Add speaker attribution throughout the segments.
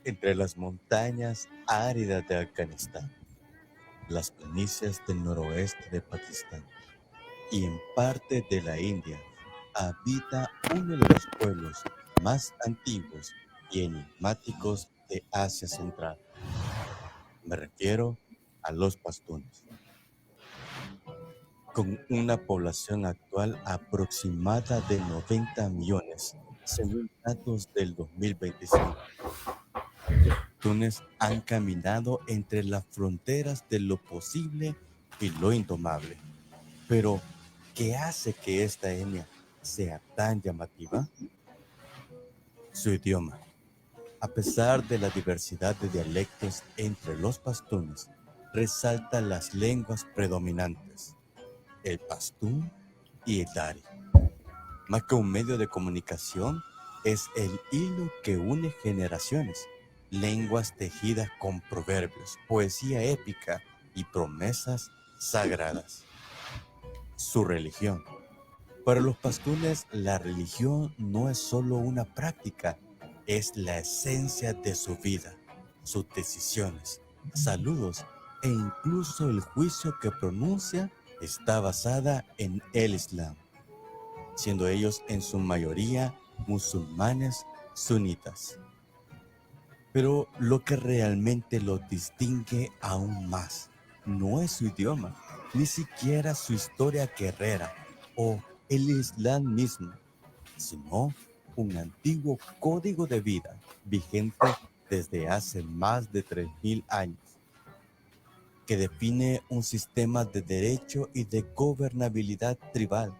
Speaker 1: Entre las montañas áridas de Afganistán, las planicies del noroeste de Pakistán y en parte de la India, habita uno de los pueblos más antiguos y enigmáticos de Asia Central. Me refiero a los pastunes. Con una población actual aproximada de 90 millones, según datos del 2025. Pastunes han caminado entre las fronteras de lo posible y lo indomable. Pero, ¿qué hace que esta etnia sea tan llamativa? Su idioma. A pesar de la diversidad de dialectos entre los pastunes, resalta las lenguas predominantes, el pastún y el dari. Más que un medio de comunicación, es el hilo que une generaciones, lenguas tejidas con proverbios, poesía épica y promesas sagradas. Su religión. Para los pastunes, la religión no es solo una práctica, es la esencia de su vida, sus decisiones, saludos e incluso el juicio que pronuncia está basada en el Islam, siendo ellos en su mayoría musulmanes sunitas. Pero lo que realmente los distingue aún más no es su idioma, ni siquiera su historia guerrera o el Islam mismo, sino un antiguo código de vida vigente desde hace más de 3000 años, que define un sistema de derecho y de gobernabilidad tribal,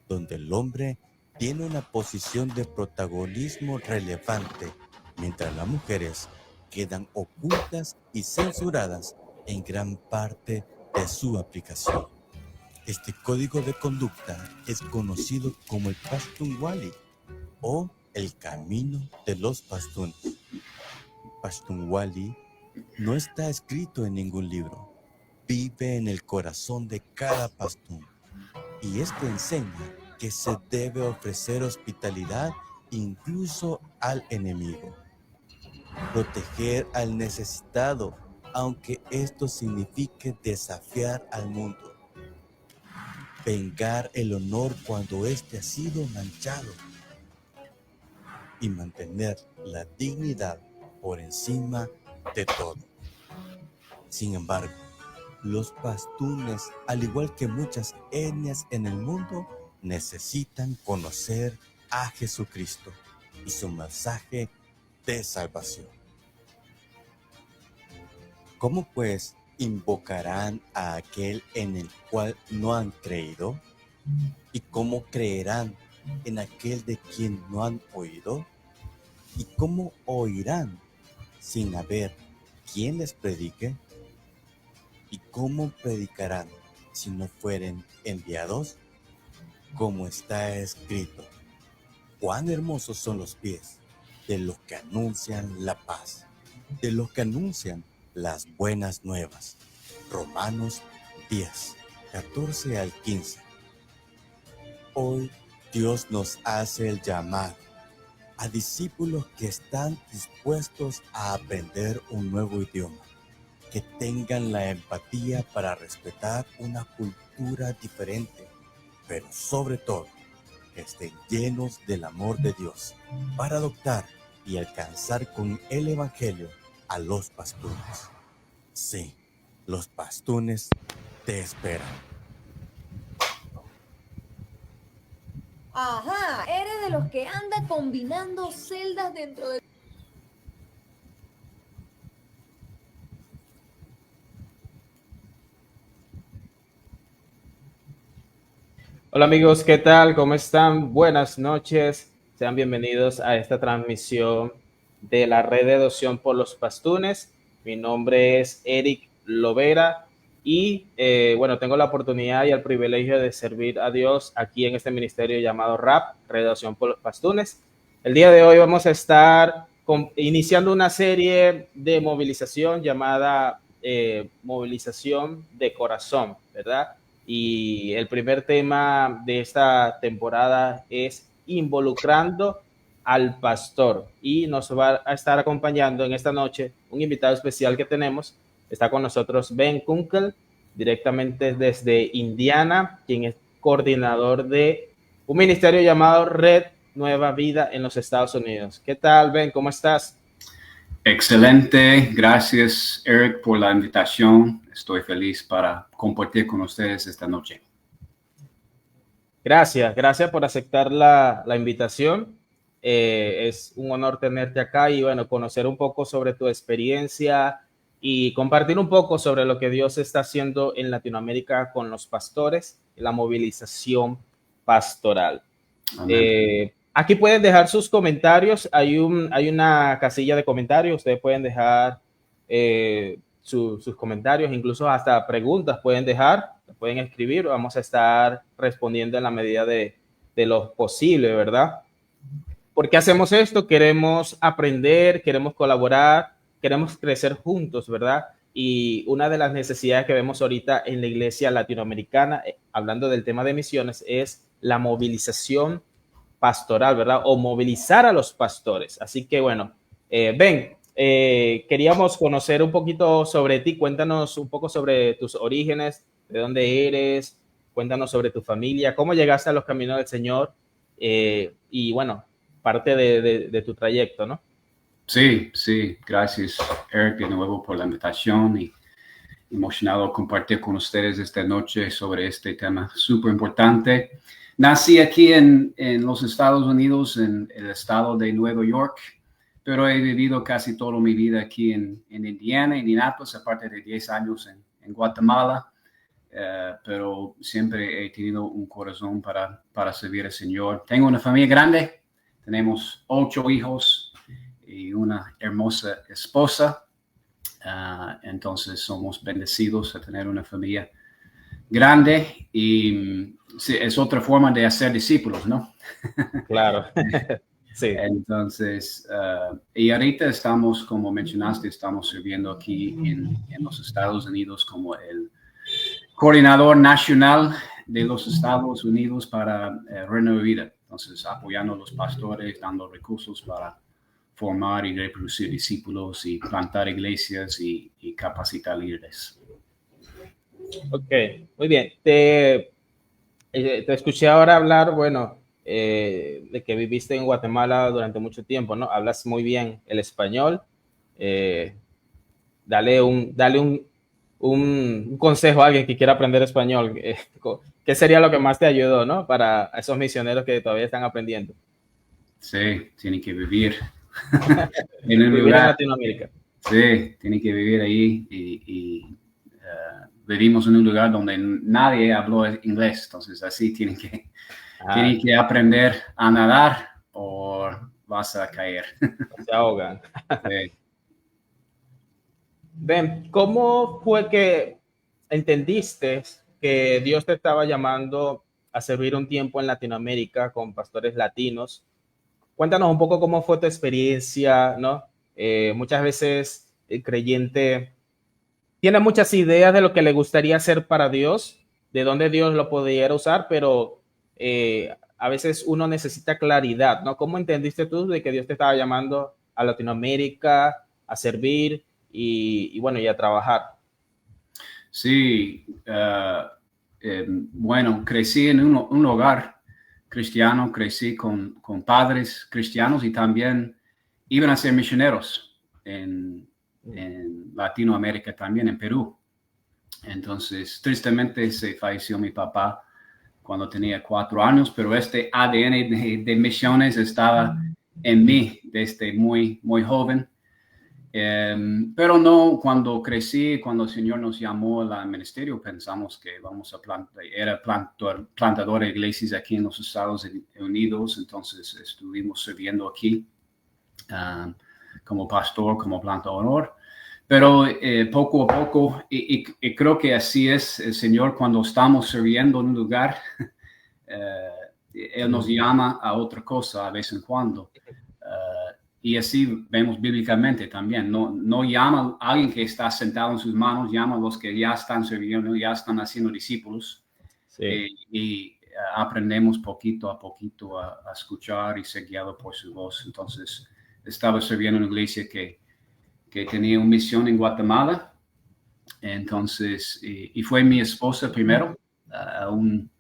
Speaker 1: donde el hombre tiene una posición de protagonismo relevante, mientras las mujeres quedan ocultas y censuradas en gran parte de su aplicación. Este código de conducta es conocido como el Pashtunwali o el camino de los pastunes. Pashtunwali no está escrito en ningún libro, vive en el corazón de cada pastún. Y esto enseña que se debe ofrecer hospitalidad incluso al enemigo, proteger al necesitado, aunque esto signifique desafiar al mundo, vengar el honor cuando éste ha sido manchado y mantener la dignidad por encima de todo. Sin embargo, los pastunes, al igual que muchas etnias en el mundo, necesitan conocer a Jesucristo y su mensaje de salvación. ¿Cómo pues invocarán a aquel en el cual no han creído? ¿Y cómo creerán en aquel de quien no han oído? ¿Y cómo oirán sin haber quien les predique? ¿Y cómo predicarán si no fueren enviados? Como está escrito, cuán hermosos son los pies de los que anuncian la paz, de los que anuncian las buenas nuevas. Romanos 10, 14 al 15. Hoy Dios nos hace el llamado a discípulos que están dispuestos a aprender un nuevo idioma, que tengan la empatía para respetar una cultura diferente, pero sobre todo, que estén llenos del amor de Dios para adoptar y alcanzar con el Evangelio a los pastunes. Sí, los pastunes te esperan.
Speaker 2: Ajá, eres de los que anda combinando celdas dentro de...
Speaker 3: Hola amigos, ¿qué tal? ¿Cómo están? Buenas noches. Sean bienvenidos a esta transmisión de la red de adopción por los pastunes. Mi nombre es Eric Lovera y bueno, tengo la oportunidad y el privilegio de servir a Dios aquí en este ministerio llamado RAP, Red de Adopción por los Pastunes. El día de hoy vamos a estar iniciando una serie de movilización llamada Movilización de Corazón, ¿verdad? Y el primer tema de esta temporada es involucrando al pastor. Y nos va a estar acompañando en esta noche un invitado especial que tenemos. Está con nosotros Ben Kunkel, directamente desde Indiana, quien es coordinador de un ministerio llamado Red Nueva Vida en los Estados Unidos. ¿Qué tal, Ben? ¿Cómo estás?
Speaker 4: Excelente, gracias Eric por la invitación. Estoy feliz para compartir con ustedes esta noche.
Speaker 3: Gracias por aceptar la invitación. Es un honor tenerte acá y bueno, conocer un poco sobre tu experiencia y compartir un poco sobre lo que Dios está haciendo en Latinoamérica con los pastores, la movilización pastoral. Aquí pueden dejar sus comentarios. Hay una casilla de comentarios. Ustedes pueden dejar sus comentarios, incluso hasta preguntas pueden dejar, pueden escribir. Vamos a estar respondiendo en la medida de lo posible, ¿verdad? ¿Por qué hacemos esto? Queremos aprender, queremos colaborar, queremos crecer juntos, ¿verdad? Y una de las necesidades que vemos ahorita en la iglesia latinoamericana, hablando del tema de misiones, es la movilización pastoral, ¿verdad? O movilizar a los pastores. Así que bueno, Ben, queríamos conocer un poquito sobre ti. Cuéntanos un poco sobre tus orígenes, de dónde eres, cuéntanos sobre tu familia, cómo llegaste a los caminos del Señor y bueno, parte de tu trayecto, ¿no?
Speaker 4: Sí, gracias Eric de nuevo por la invitación y emocionado compartir con ustedes esta noche sobre este tema súper importante. Nací aquí en los Estados Unidos, en el estado de Nueva York, pero he vivido casi toda mi vida aquí en Indianapolis, aparte de 10 años en Guatemala, pero siempre he tenido un corazón para servir al Señor. Tengo una familia grande, tenemos 8 hijos y una hermosa esposa, entonces somos bendecidos a tener una familia grande y sí, es otra forma de hacer discípulos, ¿no?
Speaker 3: Claro, sí.
Speaker 4: Entonces, y ahorita estamos, como mencionaste, estamos sirviendo aquí en los Estados Unidos como el coordinador nacional de los Estados Unidos para Red Nueva Vida. Entonces, apoyando a los pastores, dando recursos para formar y reproducir discípulos y plantar iglesias y capacitar líderes.
Speaker 3: Ok, muy bien. Te escuché ahora hablar, bueno, de que viviste en Guatemala durante mucho tiempo, ¿no? Hablas muy bien el español. Dale un consejo a alguien que quiera aprender español. ¿Qué sería lo que más te ayudó, ¿no? Para esos misioneros que todavía están aprendiendo.
Speaker 4: Sí, tiene que vivir en un
Speaker 3: Vivir
Speaker 4: lugar.
Speaker 3: en Latinoamérica.
Speaker 4: Sí, tiene que vivir ahí y vivimos en un lugar donde nadie habló inglés, entonces así tienen que aprender a nadar o vas a caer.
Speaker 3: Se ahogan.
Speaker 4: Sí.
Speaker 3: Ben, ¿cómo fue que entendiste que Dios te estaba llamando a servir un tiempo en Latinoamérica con pastores latinos? Cuéntanos un poco cómo fue tu experiencia, ¿no? Muchas veces el creyente tiene muchas ideas de lo que le gustaría hacer para Dios, de dónde Dios lo pudiera usar, pero a veces uno necesita claridad, ¿no? ¿Cómo entendiste tú de que Dios te estaba llamando a Latinoamérica, a servir y bueno, y a trabajar?
Speaker 4: Sí, bueno, crecí en un hogar cristiano, crecí con padres cristianos y también iban a ser misioneros en Latinoamérica, también en Perú. Entonces, tristemente se falleció mi papá cuando tenía 4 años, pero este ADN de misiones estaba en mí desde muy joven. Pero no, cuando crecí, cuando el Señor nos llamó al ministerio, pensamos que vamos a era plantador de iglesias aquí en los Estados Unidos, entonces estuvimos sirviendo aquí como pastor, como plantador. Pero poco a poco, y creo que así es el Señor cuando estamos sirviendo en un lugar, Él nos llama a otra cosa a vez en cuando. Y así vemos bíblicamente también. No llama a alguien que está sentado en sus manos, llama a los que ya están sirviendo, ya están haciendo discípulos.
Speaker 3: Sí.
Speaker 4: Y aprendemos poquito a escuchar y ser guiado por su voz. Entonces, estaba sirviendo en una iglesia que tenía una misión en Guatemala. Entonces, y fue mi esposa primero a un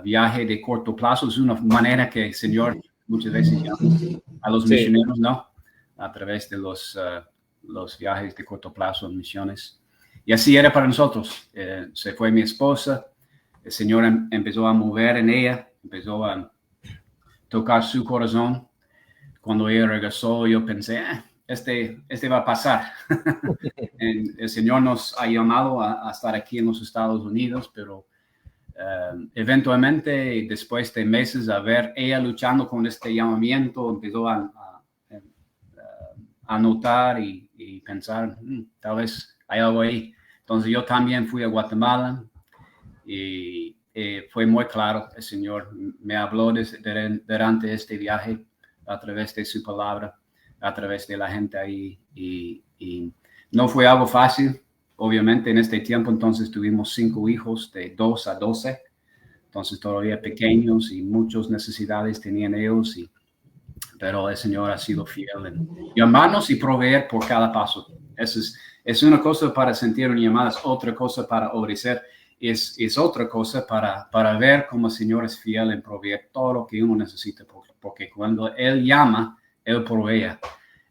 Speaker 4: viaje de corto plazo. Es una manera que el Señor muchas veces llama a los misioneros, ¿no? A través de los viajes de corto plazo en misiones. Y así era para nosotros. Se fue mi esposa. El Señor empezó a mover en ella, empezó a tocar su corazón. Cuando ella regresó, yo pensé, este va a pasar. El Señor nos ha llamado a estar aquí en los Estados Unidos, pero eventualmente, después de meses de ver ella luchando con este llamamiento, empezó a notar y pensar, tal vez hay algo ahí. Entonces yo también fui a Guatemala y fue muy claro, el Señor me habló durante este viaje a través de su palabra, a través de la gente ahí y no fue algo fácil. Obviamente en este tiempo entonces tuvimos 5 hijos de 2 a 12, entonces todavía pequeños y muchas necesidades tenían ellos, pero el Señor ha sido fiel en llamarnos y proveer por cada paso. Es una cosa para sentir una llamada, es otra cosa para obedecer, es otra cosa para ver cómo el Señor es fiel en proveer todo lo que uno necesita, porque cuando Él llama, Él provee.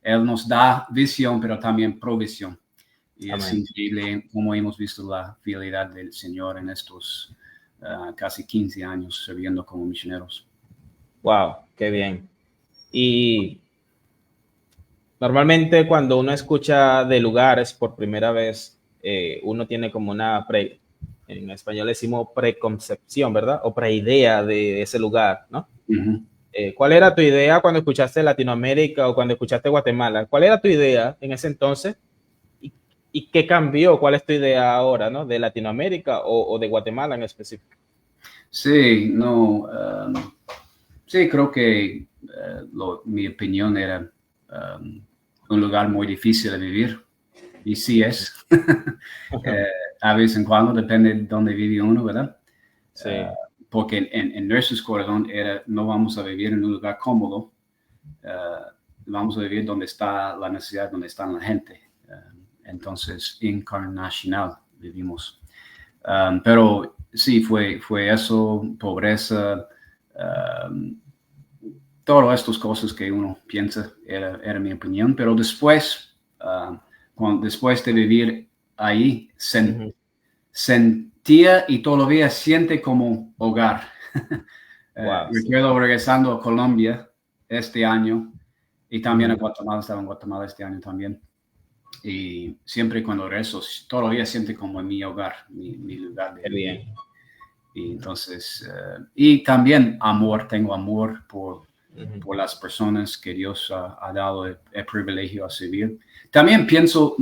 Speaker 4: Él nos da visión, pero también provisión. Y amén. Es increíble cómo hemos visto la fidelidad del Señor en estos casi 15 años sirviendo como misioneros.
Speaker 3: Wow, qué bien. Y normalmente cuando uno escucha de lugares por primera vez, uno tiene como en español decimos preconcepción, ¿verdad? O preidea de ese lugar, ¿no?
Speaker 4: Uh-huh.
Speaker 3: ¿Cuál era tu idea cuando escuchaste Latinoamérica o cuando escuchaste Guatemala? ¿Cuál era tu idea en ese entonces? ¿Y qué cambió? ¿Cuál es tu idea ahora, ¿no? ¿De Latinoamérica o de Guatemala en específico?
Speaker 4: Sí, sí, creo que mi opinión era un lugar muy difícil de vivir. Y sí es. A veces en cuando, depende de dónde vive uno, ¿verdad?
Speaker 3: Sí.
Speaker 4: Porque en nuestro corazón no vamos a vivir en un lugar cómodo. Vamos a vivir donde está la necesidad, donde está la gente. Entonces, internacional vivimos. Pero sí, fue eso, pobreza, todas estas cosas que uno piensa, era mi opinión. Pero después, después de vivir ahí, sentía y todavía siente como hogar.
Speaker 3: Wow,
Speaker 4: recuerdo regresando a Colombia este año y también a Guatemala, estaba en Guatemala este año también. Y siempre cuando regreso, todavía siente como mi hogar, mi lugar de
Speaker 3: bien.
Speaker 4: Y entonces, y también tengo amor por las personas que Dios ha dado el privilegio a servir. También pienso,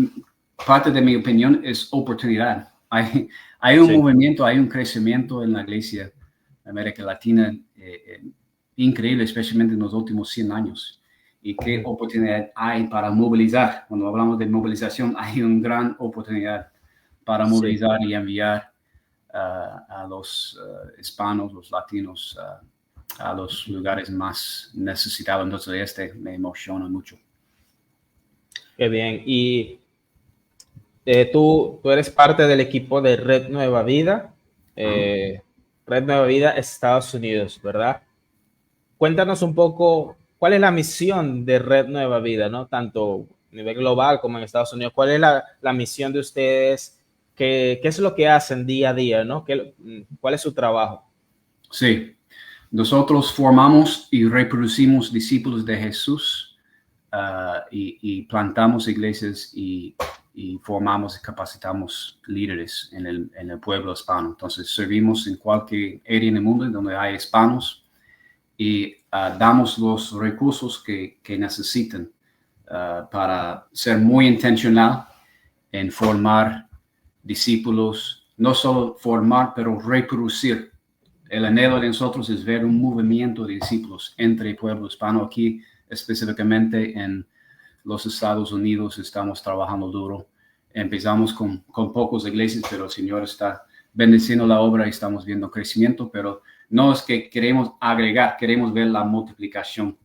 Speaker 4: parte de mi opinión es oportunidad. Hay un movimiento, hay un crecimiento en la iglesia de América Latina increíble, especialmente en los últimos 100 años. Y qué oportunidad hay para movilizar. Cuando hablamos de movilización, hay una gran oportunidad para movilizar y enviar a los hispanos, los latinos, a los lugares más necesitados. Entonces, me emociona mucho.
Speaker 3: Qué bien. Y tú eres parte del equipo de Red Nueva Vida. Red Nueva Vida Estados Unidos, ¿verdad? Cuéntanos un poco, ¿cuál es la misión de Red Nueva Vida, ¿no? Tanto a nivel global como en Estados Unidos. ¿Cuál es la misión de ustedes? ¿Qué es lo que hacen día a día, ¿no? ¿Cuál es su trabajo?
Speaker 4: Sí, nosotros formamos y reproducimos discípulos de Jesús y plantamos iglesias y formamos y capacitamos líderes en el pueblo hispano. Entonces, servimos en cualquier área en el mundo donde hay hispanos y damos los recursos que necesitan para ser muy intencional en formar discípulos, no solo formar, pero reproducir. El anhelo de nosotros es ver un movimiento de discípulos entre el pueblo hispano. Aquí, específicamente en los Estados Unidos, estamos trabajando duro. Empezamos con pocas iglesias, pero el Señor está bendiciendo la obra y estamos viendo crecimiento, pero no es que queremos agregar, queremos ver la multiplicación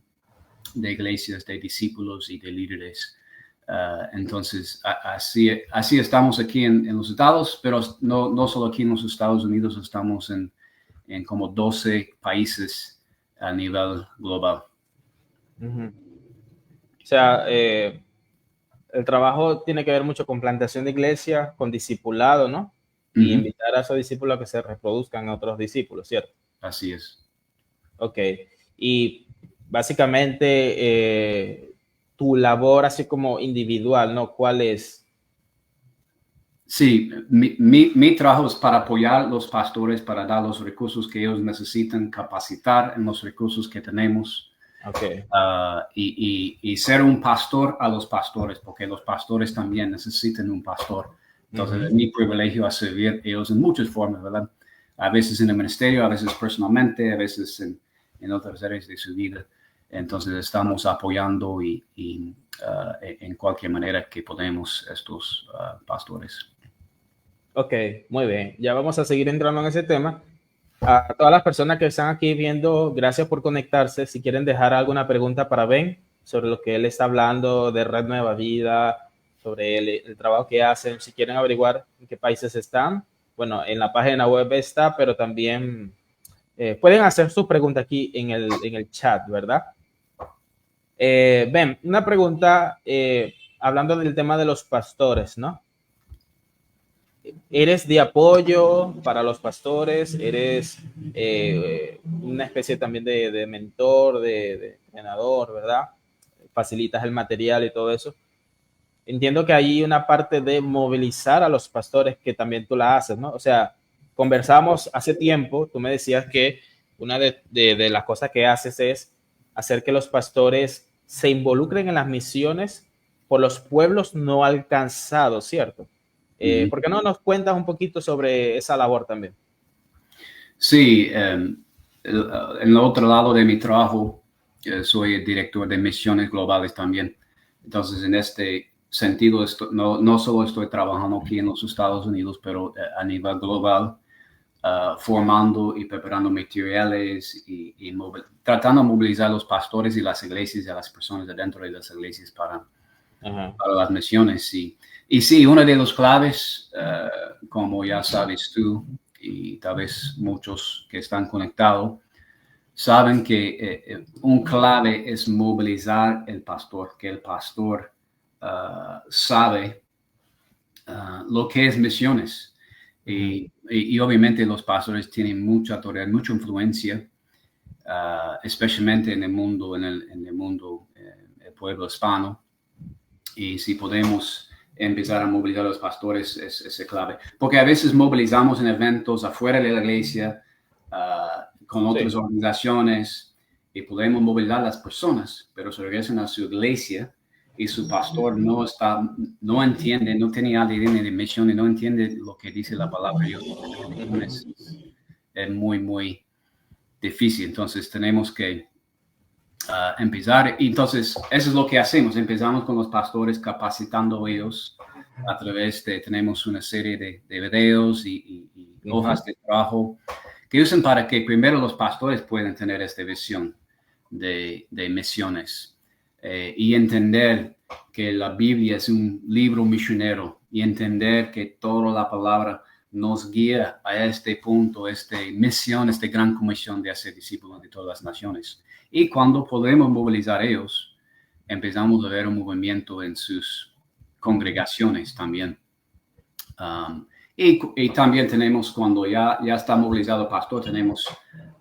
Speaker 4: de iglesias, de discípulos y de líderes. Entonces, así estamos aquí en los Estados, pero no solo aquí en los Estados Unidos, estamos en como 12 países a nivel global.
Speaker 3: Uh-huh. O sea, el trabajo tiene que ver mucho con plantación de iglesia, con discipulado, ¿no? Y invitar a esos discípulos a que se reproduzcan a otros discípulos, ¿cierto?
Speaker 4: Así es.
Speaker 3: Ok. Y básicamente tu labor así como individual, ¿no? ¿Cuál es?
Speaker 4: Sí, mi trabajo es para apoyar a los pastores, para dar los recursos que ellos necesitan, capacitar en los recursos que tenemos.
Speaker 3: Okay.
Speaker 4: Y ser un pastor a los pastores, porque los pastores también necesitan un pastor. Entonces, es mi privilegio a servir a ellos en muchas formas, ¿verdad? A veces en el ministerio, a veces personalmente, a veces en otras áreas de su vida. Entonces, estamos apoyando y en cualquier manera que podemos estos pastores.
Speaker 3: Ok, muy bien. Ya vamos a seguir entrando en ese tema. A todas las personas que están aquí viendo, gracias por conectarse. Si quieren dejar alguna pregunta para Ben sobre lo que él está hablando de Red Nueva Vida, sobre el trabajo que hacen, si quieren averiguar en qué países están, bueno, en la página web está, pero también pueden hacer su pregunta aquí en el chat, ¿verdad? Ben, una pregunta hablando del tema de los pastores, ¿no? ¿Eres de apoyo para los pastores? ¿Eres una especie también de mentor, de entrenador, ¿verdad? Facilitas el material y todo eso. Entiendo que hay una parte de movilizar a los pastores que también tú la haces, ¿no? O sea, conversamos hace tiempo, tú me decías que una de las cosas que haces es hacer que los pastores se involucren en las misiones por los pueblos no alcanzados, ¿cierto? ¿Por qué no nos cuentas un poquito sobre esa labor también? Sí,
Speaker 4: en el otro lado de mi trabajo, soy el director de misiones globales también. Entonces, en este sentido, no solo estoy trabajando aquí en los Estados Unidos, pero a nivel global, formando y preparando materiales y tratando de movilizar a los pastores y las iglesias y a las personas dentro de las iglesias para las misiones. Y sí, una de las claves, como ya sabes tú, y tal vez muchos que están conectados, saben que un clave es movilizar el pastor, que el pastor sabe lo que es misiones. Y obviamente los pastores tienen mucha autoridad, mucha influencia, especialmente en el mundo, el pueblo hispano. Y si podemos empezar a movilizar a los pastores es clave. Porque a veces movilizamos en eventos afuera de la iglesia, con otras organizaciones, y podemos movilizar a las personas, pero se regresan a su iglesia y su pastor no entiende, no tiene ADN de misión y no entiende lo que dice la palabra de Dios. Es muy, muy difícil. Entonces tenemos que empezar. Y entonces, eso es lo que hacemos. Empezamos con los pastores capacitando a ellos a través tenemos una serie de videos y hojas de trabajo que usan para que primero los pastores puedan tener esta visión de misiones y entender que la Biblia es un libro misionero y entender que toda la palabra nos guía a este punto, esta misión, esta gran comisión de hacer discípulos de todas las naciones. Y cuando podemos movilizar a ellos, empezamos a ver un movimiento en sus congregaciones también. Y también tenemos, cuando ya está movilizado el pastor, tenemos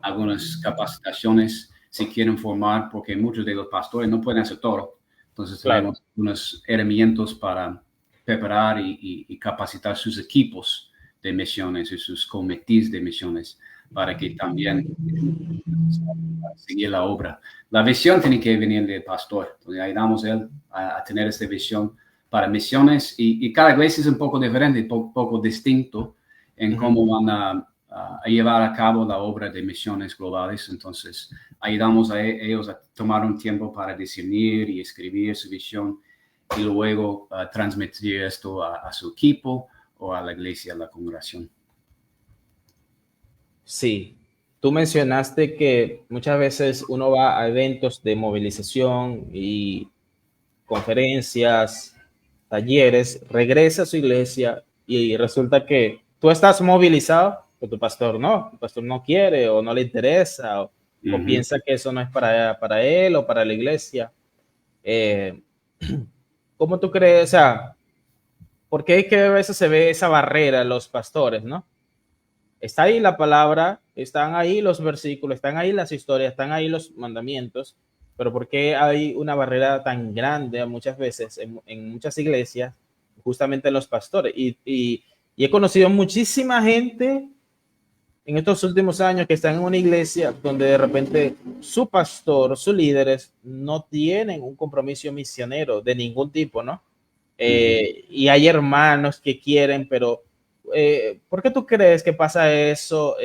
Speaker 4: algunas capacitaciones si quieren formar, porque muchos de los pastores no pueden hacer todo. Entonces tenemos unos herramientas para preparar y capacitar sus equipos de misiones y sus comités de misiones para que también seguir la obra. La visión tiene que venir del pastor. Entonces ayudamos a él a tener esta visión para misiones y cada iglesia es un poco diferente, un poco distinto en cómo van a llevar a cabo la obra de misiones globales. Entonces ayudamos a ellos a tomar un tiempo para discernir y escribir su visión y luego transmitir esto a su equipo o a la iglesia, a la congregación. Sí,
Speaker 3: tú mencionaste que muchas veces uno va a eventos de movilización y conferencias, talleres, regresa a su iglesia y resulta que tú estás movilizado, pero tu pastor no quiere o no le interesa o piensa que eso no es para él o para la iglesia. Eh, ¿Cómo tú crees? O sea, ¿por qué es que a veces se ve esa barrera en los pastores, no? Está ahí la palabra, están ahí los versículos, están ahí las historias, están ahí los mandamientos, pero ¿por qué hay una barrera tan grande muchas veces en muchas iglesias, justamente en los pastores? Y he conocido muchísima gente en estos últimos años que están en una iglesia donde de repente su pastor, sus líderes no tienen un compromiso misionero de ningún tipo, ¿no? Y hay hermanos que quieren, pero ¿por qué tú crees que pasa eso?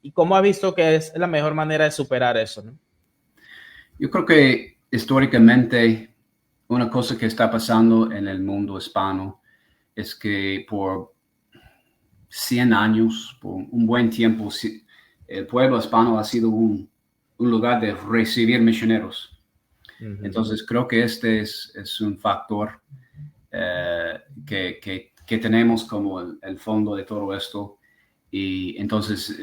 Speaker 3: ¿Y cómo ha visto que es la mejor manera de superar eso, ¿no?
Speaker 4: Yo creo que históricamente una cosa que está pasando en el mundo hispano es que por 100 años, por un buen tiempo, el pueblo hispano ha sido un lugar de recibir misioneros. Entonces creo que este es un factor que tenemos como el fondo de todo esto. Y entonces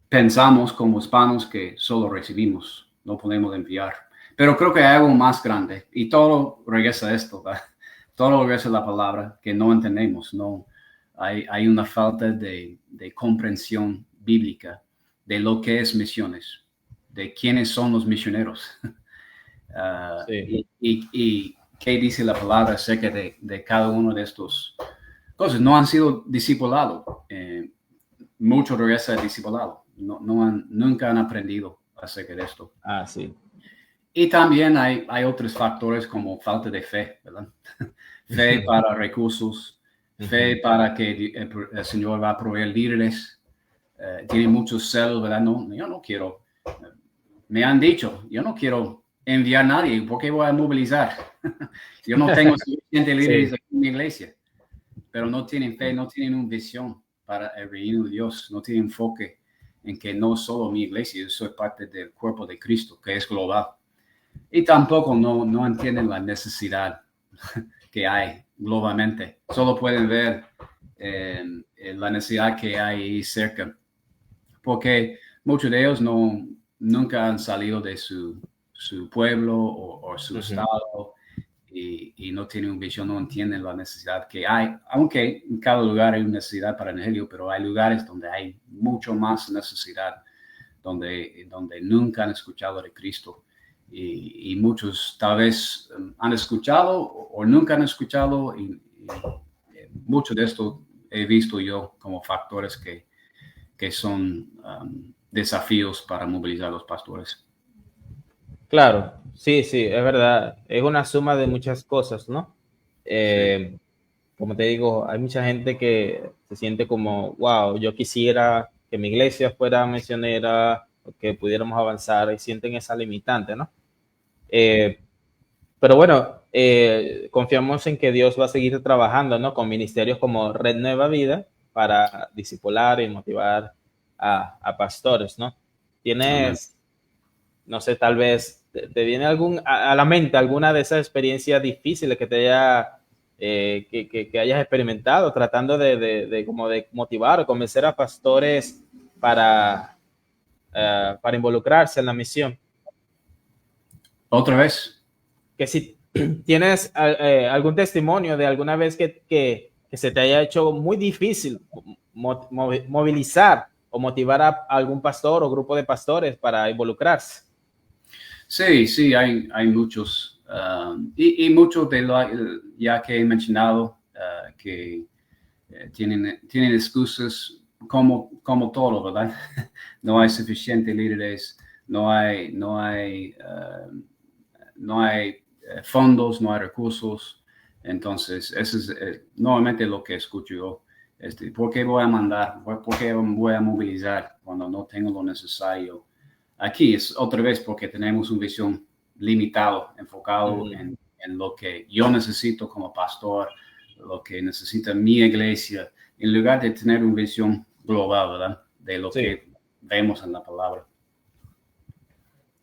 Speaker 4: pensamos como hispanos que solo recibimos, no podemos enviar. Pero creo que hay algo más grande y todo regresa a esto, ¿verdad? Todo regresa a la palabra que no entendemos, no. Hay una falta de comprensión bíblica de lo que es misiones, de quiénes son los misioneros.
Speaker 3: Sí.
Speaker 4: Y qué dice la palabra acerca de cada uno de estos cosas. No han sido discipulados. Mucho regresa al discipulado. Nunca han aprendido acerca de esto.
Speaker 3: Sí.
Speaker 4: Y también hay otros factores como falta de fe, ¿verdad? Fe para recursos, fe para que el Señor va a proveer líderes. Tiene muchos celos, ¿verdad? No, yo no quiero. Me han dicho, yo no quiero enviar a nadie. ¿Por qué voy a movilizar? Yo no tengo suficientes líderes aquí en mi iglesia. Pero no tienen fe, no tienen una visión para el reino de Dios. No tienen enfoque en que no solo mi iglesia, yo soy parte del cuerpo de Cristo, que es global. Y tampoco no entienden la necesidad que hay globalmente. Solo pueden ver la necesidad que hay cerca. Porque muchos de ellos nunca han salido de su pueblo o su estado y no tienen una visión, no entienden la necesidad que hay. Aunque en cada lugar hay una necesidad para el evangelio, pero hay lugares donde hay mucho más necesidad, donde nunca han escuchado de Cristo. Y muchos tal vez han escuchado o nunca han escuchado y mucho de esto he visto yo como factores que son desafíos para movilizar a los pastores.
Speaker 3: Claro, sí, es verdad. Es una suma de muchas cosas, ¿no? Como te digo, hay mucha gente que se siente como, wow, yo quisiera que mi iglesia fuera misionera, que pudiéramos avanzar y sienten esa limitante, ¿no? Pero bueno, confiamos en que Dios va a seguir trabajando, ¿no? Con ministerios como Red Nueva Vida para discipular y motivar a pastores, ¿no? Tienes, no sé, tal vez te viene a la mente alguna de esas experiencias difíciles que te haya que hayas experimentado tratando de motivar o convencer a pastores para involucrarse en la misión.
Speaker 4: ¿Otra vez?
Speaker 3: Que si tienes algún testimonio de alguna vez que se te haya hecho muy difícil movilizar o motivar a algún pastor o grupo de pastores para involucrarse.
Speaker 4: Sí, hay muchos. Y muchos de lo ya que he mencionado que tienen excusas como todo, ¿verdad? No hay suficientes líderes, no hay fondos, no hay recursos. Entonces, eso es normalmente lo que escucho yo. ¿Por qué voy a mandar? ¿Por qué voy a movilizar cuando no tengo lo necesario? Aquí es otra vez porque tenemos una visión limitada, enfocado en lo que yo necesito como pastor, lo que necesita mi iglesia, en lugar de tener una visión global, ¿verdad? de lo
Speaker 3: Sí.
Speaker 4: que vemos en la palabra.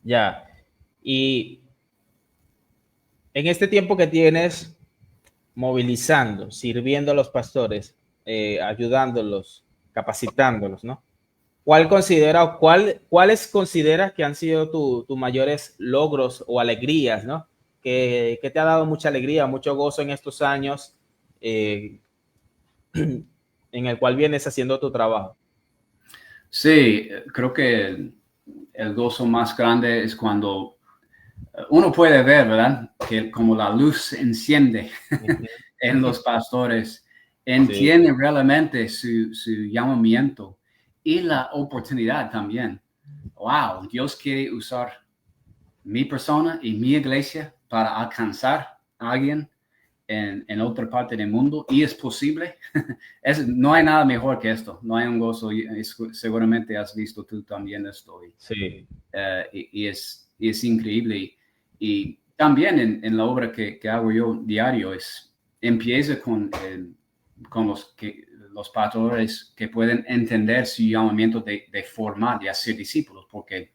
Speaker 3: Ya. Y en este tiempo que tienes movilizando, sirviendo a los pastores, ayudándolos, capacitándolos, ¿no? ¿Cuáles consideras que han sido tus mayores logros o alegrías, ¿no? Que te ha dado mucha alegría, mucho gozo en estos años en el cual vienes haciendo tu trabajo?
Speaker 4: Sí, creo que el gozo más grande es cuando uno puede ver, ¿verdad? Que como la luz se enciende en los pastores, entienden realmente su llamamiento y la oportunidad también. Wow, Dios quiere usar mi persona y mi iglesia para alcanzar a alguien en otra parte del mundo, y es posible. No hay nada mejor que esto, no hay un gozo, seguramente has visto tú también esto,
Speaker 3: Sí.
Speaker 4: y es increíble. Y también en la obra que hago yo diario, empieza con los pastores que pueden entender su llamamiento de formar, de hacer discípulos, porque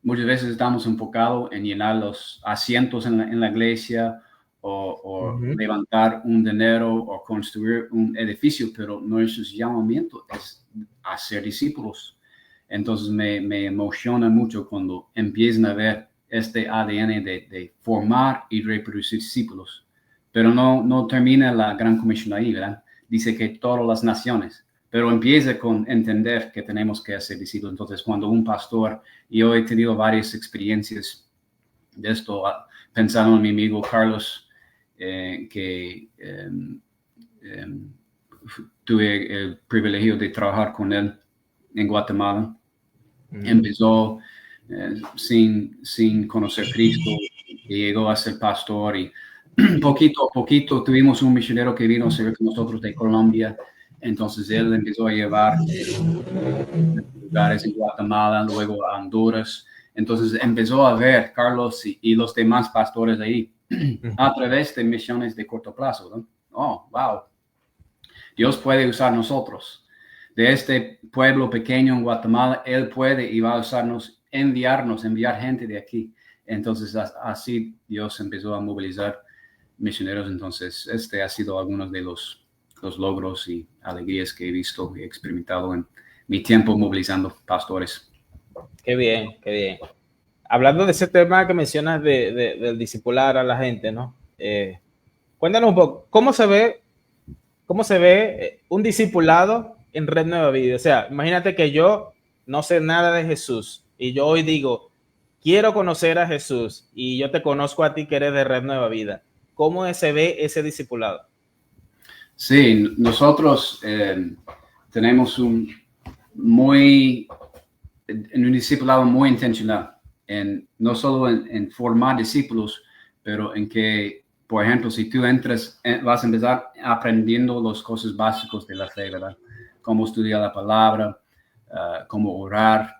Speaker 4: muchas veces estamos enfocados en llenar los asientos en la iglesia o levantar un dinero o construir un edificio, pero nuestro llamamiento es hacer discípulos. Entonces me emociona mucho cuando empiezan a ver este ADN de formar y reproducir discípulos. Pero no termina la Gran Comisión ahí, ¿verdad? Dice que todas las naciones, pero empieza con entender que tenemos que hacer discípulos. Entonces, cuando un pastor, y yo he tenido varias experiencias de esto, pensando en mi amigo Carlos, que tuve el privilegio de trabajar con él en Guatemala. Empezó sin conocer a Cristo y llegó a ser pastor, y poquito a poquito tuvimos un misionero que vino a servir con nosotros de Colombia. Entonces él empezó a llevar lugares en Guatemala, luego a Honduras. Entonces empezó a ver Carlos y los demás pastores ahí a través de misiones de corto plazo, ¿no? Oh, wow. Dios puede usar nosotros. De este pueblo pequeño en Guatemala, Él puede y va a usarnos, enviar gente de aquí. Entonces así Dios empezó a movilizar misioneros. Entonces este ha sido algunos de los logros y alegrías que he visto y experimentado en mi tiempo movilizando pastores.
Speaker 3: Qué bien, qué bien. Hablando de ese tema que mencionas del discipular a la gente, ¿no? Cuéntanos un poco, ¿cómo se ve un discipulado en Red Nueva Vida? O sea, imagínate que yo no sé nada de Jesús y yo hoy digo, quiero conocer a Jesús y yo te conozco a ti que eres de Red Nueva Vida. ¿Cómo se ve ese discipulado?
Speaker 4: Sí, nosotros tenemos un discipulado muy intencional, no solo en formar discípulos, pero en que, por ejemplo, si tú entras, vas a empezar aprendiendo las cosas básicas de la fe, ¿verdad? Cómo estudiar la palabra, cómo orar,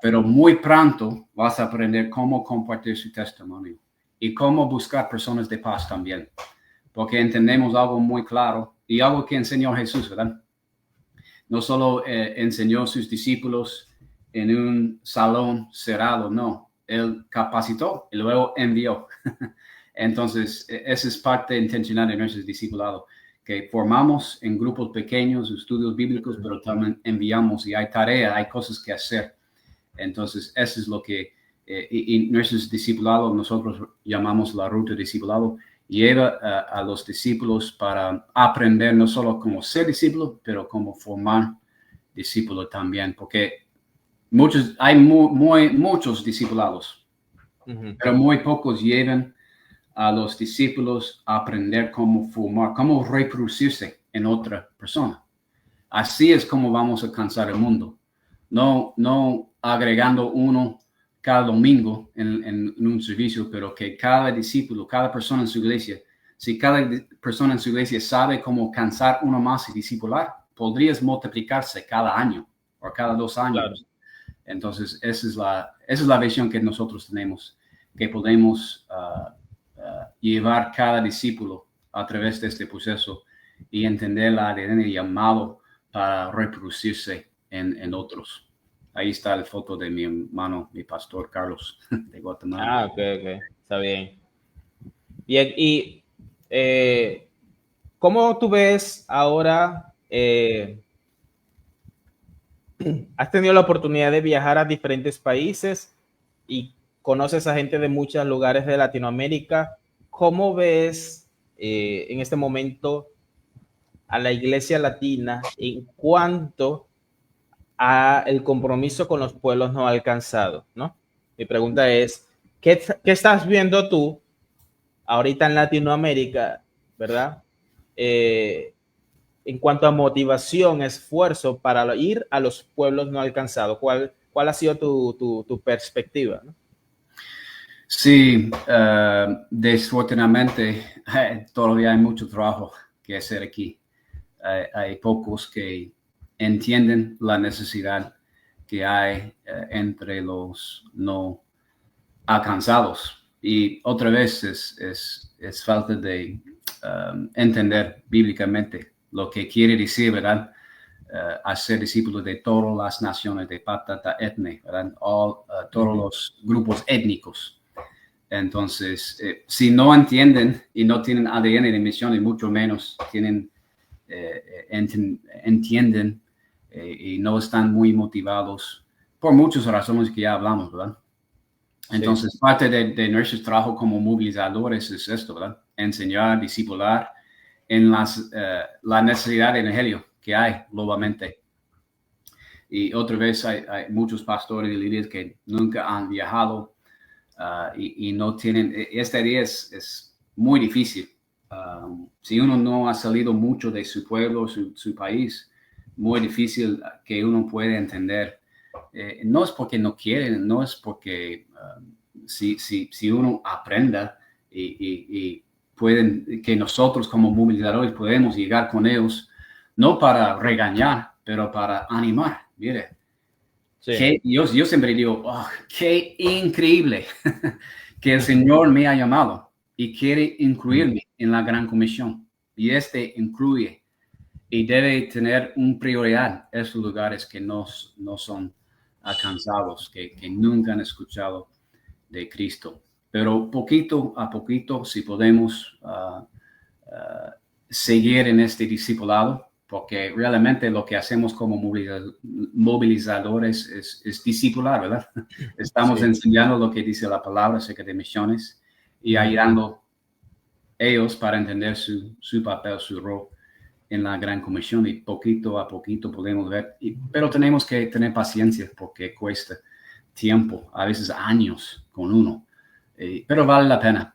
Speaker 4: pero muy pronto vas a aprender cómo compartir su testimonio y cómo buscar personas de paz también, porque entendemos algo muy claro y algo que enseñó Jesús, ¿verdad? No solo enseñó a sus discípulos en un salón cerrado, no, Él capacitó y luego envió. Entonces, esa es parte intencional de nuestro discipulado, que formamos en grupos pequeños, estudios bíblicos, pero también enviamos y hay tarea, hay cosas que hacer. Entonces, eso es lo que, y nuestro discipulado, nosotros llamamos la ruta de discipulado, lleva a los discípulos para aprender no solo cómo ser discípulos, pero cómo formar discípulos también, porque hay muchos discipulados, pero muy pocos llevan a los discípulos a aprender cómo formar, cómo reproducirse en otra persona. Así es como vamos a alcanzar el mundo. No agregando uno cada domingo en un servicio, pero que cada discípulo, cada persona en su iglesia, si cada persona en su iglesia sabe cómo alcanzar uno más y discipular, podrías multiplicarse cada año o cada 2 años. Claro. Entonces, esa es la visión que nosotros tenemos, que podemos llevar cada discípulo a través de este proceso y entender la ADN llamado para reproducirse en otros. Ahí está la foto de mi hermano, mi pastor Carlos de Guatemala.
Speaker 3: Ok, está bien. Bien, y ¿cómo tú ves ahora? Has tenido la oportunidad de viajar a diferentes países y conoces a gente de muchos lugares de Latinoamérica. ¿Cómo ves en este momento a la iglesia latina en cuanto a el compromiso con los pueblos no alcanzados, ¿no? Mi pregunta es, ¿qué estás viendo tú ahorita en Latinoamérica, verdad? En cuanto a motivación, esfuerzo para ir a los pueblos no alcanzados. ¿Cuál ha sido tu perspectiva, ¿no?
Speaker 4: Sí, desafortunadamente todavía hay mucho trabajo que hacer aquí. Hay pocos que entienden la necesidad que hay entre los no alcanzados. Y otra vez es falta de entender bíblicamente lo que quiere decir, ¿verdad? Hacer discípulos de todas las naciones, de patata etne, ¿verdad? Todos los grupos étnicos. Entonces, si no entienden y no tienen ADN de misión y mucho menos entienden y no están muy motivados por muchas razones que ya hablamos, ¿verdad? Entonces, parte de nuestro trabajo como movilizadores es esto, ¿verdad? Enseñar, discipular en la necesidad del evangelio que hay globalmente. Y otra vez hay muchos pastores y líderes que nunca han viajado y no tienen, este día es muy difícil. Si uno no ha salido mucho de su pueblo, su país, muy difícil que uno pueda entender. No es porque no quieren, no es porque si uno aprenda y pueden, que nosotros como movilizadores podemos llegar con ellos, no para regañar, pero para animar. Mire, sí. Yo siempre digo, oh, qué increíble que el Señor me ha llamado y quiere incluirme en la gran comisión. Y incluye y debe tener una prioridad esos lugares que no son alcanzados, que nunca han escuchado de Cristo. Pero poquito a poquito, si podemos seguir en este discipulado, porque realmente lo que hacemos como movilizadores es discipular, ¿verdad? Estamos enseñando lo que dice la palabra acerca de misiones y ayudando ellos para entender su papel, su rol en la gran comisión, y poquito a poquito podemos ver, pero tenemos que tener paciencia porque cuesta tiempo, a veces años con uno, pero vale la pena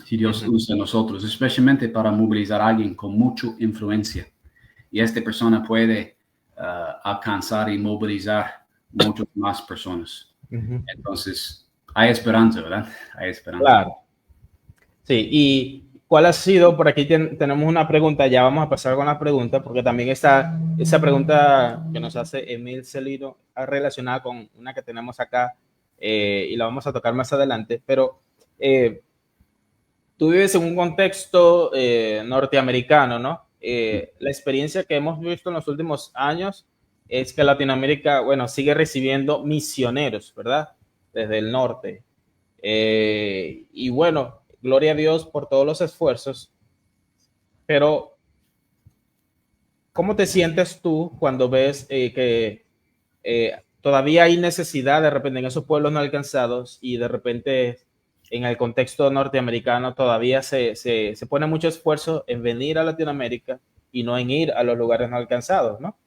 Speaker 4: si Dios usa a nosotros, especialmente para movilizar a alguien con mucha influencia. Y esta persona puede alcanzar y movilizar muchas más personas. Entonces, hay esperanza, ¿verdad? Hay esperanza.
Speaker 3: Claro. Sí, y ¿cuál ha sido? Por aquí tenemos una pregunta, ya vamos a pasar con la pregunta, porque también está esa pregunta que nos hace Emil Celino relacionada con una que tenemos acá y la vamos a tocar más adelante, pero tú vives en un contexto norteamericano, ¿no? La experiencia que hemos visto en los últimos años es que Latinoamérica, bueno, sigue recibiendo misioneros, ¿verdad? Desde el norte. Y bueno, gloria a Dios por todos los esfuerzos, pero ¿cómo te sientes tú cuando ves que todavía hay necesidad de repente en esos pueblos no alcanzados y de repente en el contexto norteamericano todavía se pone mucho esfuerzo en venir a Latinoamérica y no en ir a los lugares no alcanzados, ¿no?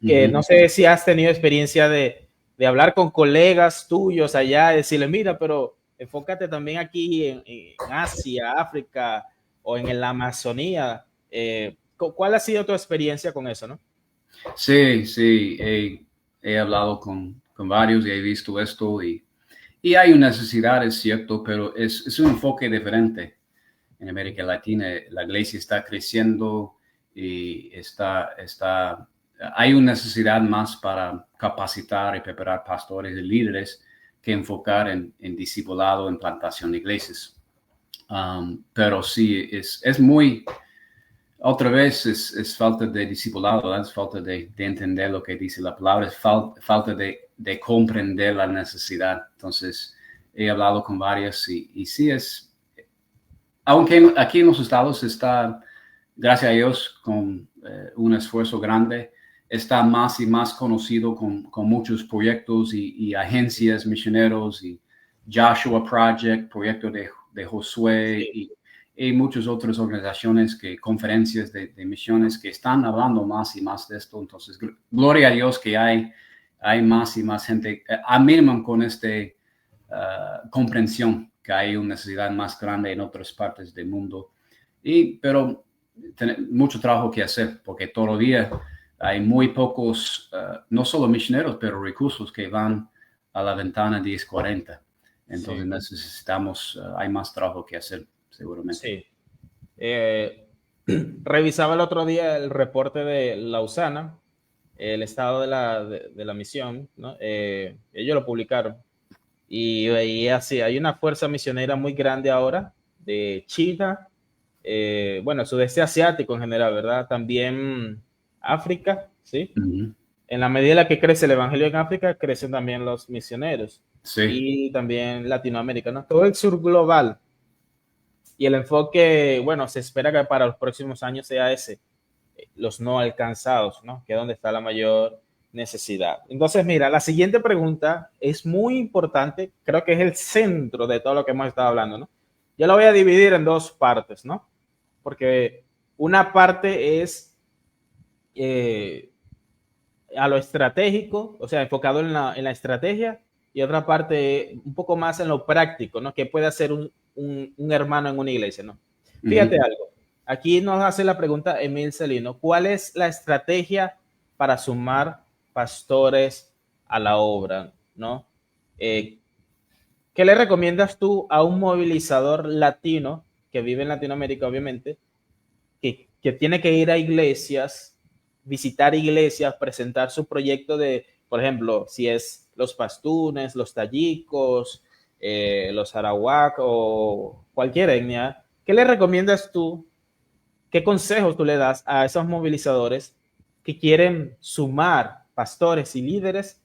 Speaker 3: Que no sé si has tenido experiencia de hablar con colegas tuyos allá y decirles, mira, pero enfócate también aquí en Asia, África o en la Amazonía. ¿Cuál ha sido tu experiencia con eso, no?
Speaker 4: Sí, he hablado con varios y he visto esto y hay una necesidad, es cierto, pero es un enfoque diferente. En América Latina la iglesia está creciendo y hay una necesidad más para capacitar y preparar pastores y líderes que enfocar en discipulado, en plantación de iglesias. Pero sí, es muy Otra vez es falta de discipulado, ¿verdad? Es falta de entender lo que dice la palabra, es falta de comprender la necesidad. Entonces, he hablado con varias y sí es, aunque aquí en los estados está, gracias a Dios, con un esfuerzo grande, está más y más conocido con muchos proyectos y agencias, misioneros y Joshua Project, proyecto de Josué y muchas otras organizaciones, conferencias de misiones que están hablando más y más de esto. Entonces, gloria a Dios que hay más y más gente, a mínimo con comprensión que hay una necesidad más grande en otras partes del mundo. Pero mucho trabajo que hacer, porque todavía hay muy pocos, no solo misioneros, pero recursos que van a la ventana 1040. Entonces necesitamos, hay más trabajo que hacer, seguramente.
Speaker 3: Sí. Revisaba el otro día el reporte de Lausana, el estado de la misión, ¿no? Ellos lo publicaron. Y veía así, hay una fuerza misionera muy grande ahora de China, bueno, sudeste asiático en general, ¿verdad? También África, ¿sí?
Speaker 4: Uh-huh.
Speaker 3: En la medida en la que crece el evangelio en África, crecen también los misioneros.
Speaker 4: Sí.
Speaker 3: Y también Latinoamérica, ¿no? Todo el sur global. Y el enfoque, bueno, se espera que para los próximos años sea ese, los no alcanzados, ¿no? Que es donde está la mayor necesidad. Entonces, mira, la siguiente pregunta es muy importante, creo que es el centro de todo lo que hemos estado hablando, ¿no? Yo la voy a dividir en dos partes, ¿no? Porque una parte es a lo estratégico, o sea, enfocado en la estrategia, y otra parte un poco más en lo práctico, ¿no? Que puede hacer un hermano en una iglesia, ¿no? Fíjate algo, aquí nos hace la pregunta Emil Celino, ¿cuál es la estrategia para sumar pastores a la obra, ¿no? ¿Qué le recomiendas tú a un movilizador latino que vive en Latinoamérica, obviamente, que tiene que ir a iglesias, visitar iglesias, presentar su proyecto de, por ejemplo, si es los pastunes, los tayikos, los arawak o cualquier etnia? ¿Qué le recomiendas tú? ¿Qué consejos tú le das a esos movilizadores que quieren sumar pastores y líderes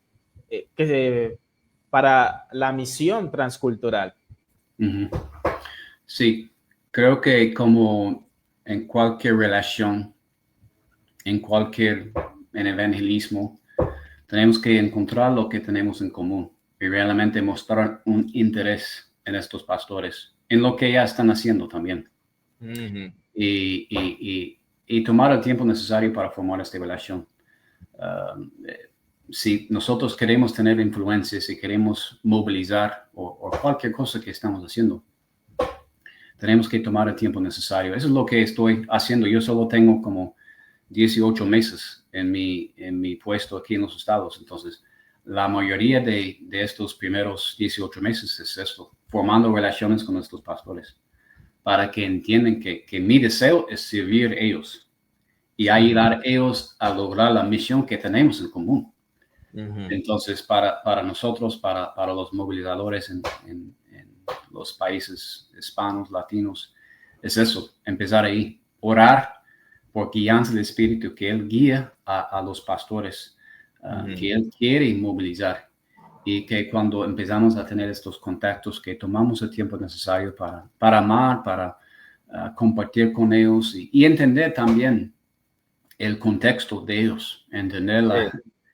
Speaker 3: para la misión transcultural?
Speaker 4: Uh-huh. Sí, creo que como en cualquier relación, en evangelismo, tenemos que encontrar lo que tenemos en común y realmente mostrar un interés en estos pastores, en lo que ya están haciendo también. Uh-huh. Y tomar el tiempo necesario para formar esta relación. Si nosotros queremos tener influencia, si queremos movilizar o cualquier cosa que estamos haciendo, tenemos que tomar el tiempo necesario. Eso es lo que estoy haciendo. Yo solo tengo como 18 meses en mi puesto aquí en los Estados. Entonces, la mayoría de estos primeros 18 meses es esto, formando relaciones con nuestros pastores, para que entiendan que mi deseo es servir a ellos y ayudar a ellos a lograr la misión que tenemos en común. Uh-huh. Entonces, para nosotros, para los movilizadores en los países hispanos, latinos, es eso, empezar ahí, orar por guianza del Espíritu, que Él guía a los pastores, uh-huh, que Él quiere movilizar, y que cuando empezamos a tener estos contactos, que tomamos el tiempo necesario para amar, para compartir con ellos y entender también el contexto de ellos,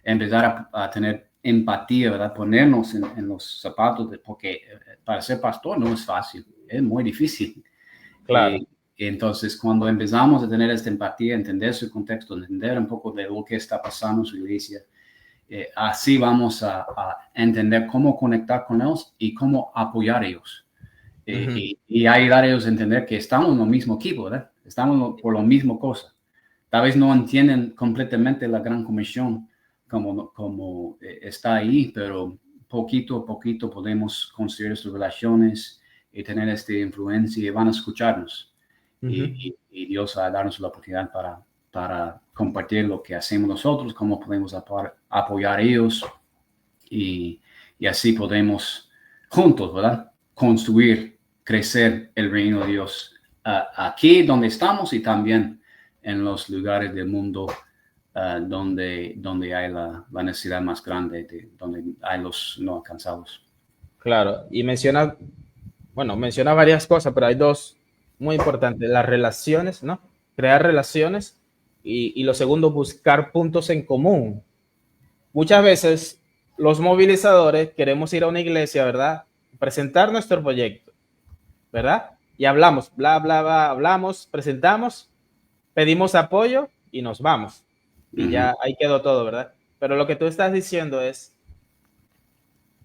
Speaker 4: empezar a tener empatía, ¿verdad? Ponernos en los zapatos, porque para ser pastor no es fácil, es muy difícil.
Speaker 3: Claro.
Speaker 4: Entonces, cuando empezamos a tener esta empatía, entender su contexto, entender un poco de lo que está pasando en su iglesia, así vamos a entender cómo conectar con ellos y cómo apoyar a ellos. Uh-huh. Y ayudar a ellos a entender que estamos en el mismo equipo, ¿verdad? Estamos por la misma cosa. Tal vez no entienden completamente la gran comisión como está ahí, pero poquito a poquito podemos construir estas relaciones y tener esta influencia y van a escucharnos. Uh-huh. Y Dios va a darnos la oportunidad para compartir lo que hacemos nosotros, cómo podemos apoyar a ellos y así podemos juntos, ¿verdad? Construir, crecer el reino de Dios aquí donde estamos y también en los lugares del mundo donde hay la necesidad más grande, donde hay los no alcanzados.
Speaker 3: Claro, y menciona varias cosas, pero hay dos muy importantes: las relaciones, ¿no? Crear relaciones, y lo segundo, buscar puntos en común. Muchas veces los movilizadores queremos ir a una iglesia, ¿verdad? Presentar nuestro proyecto, ¿verdad? Y hablamos, bla, bla, bla, hablamos, presentamos, pedimos apoyo y nos vamos. Y ya ahí quedó todo, ¿verdad? Pero lo que tú estás diciendo es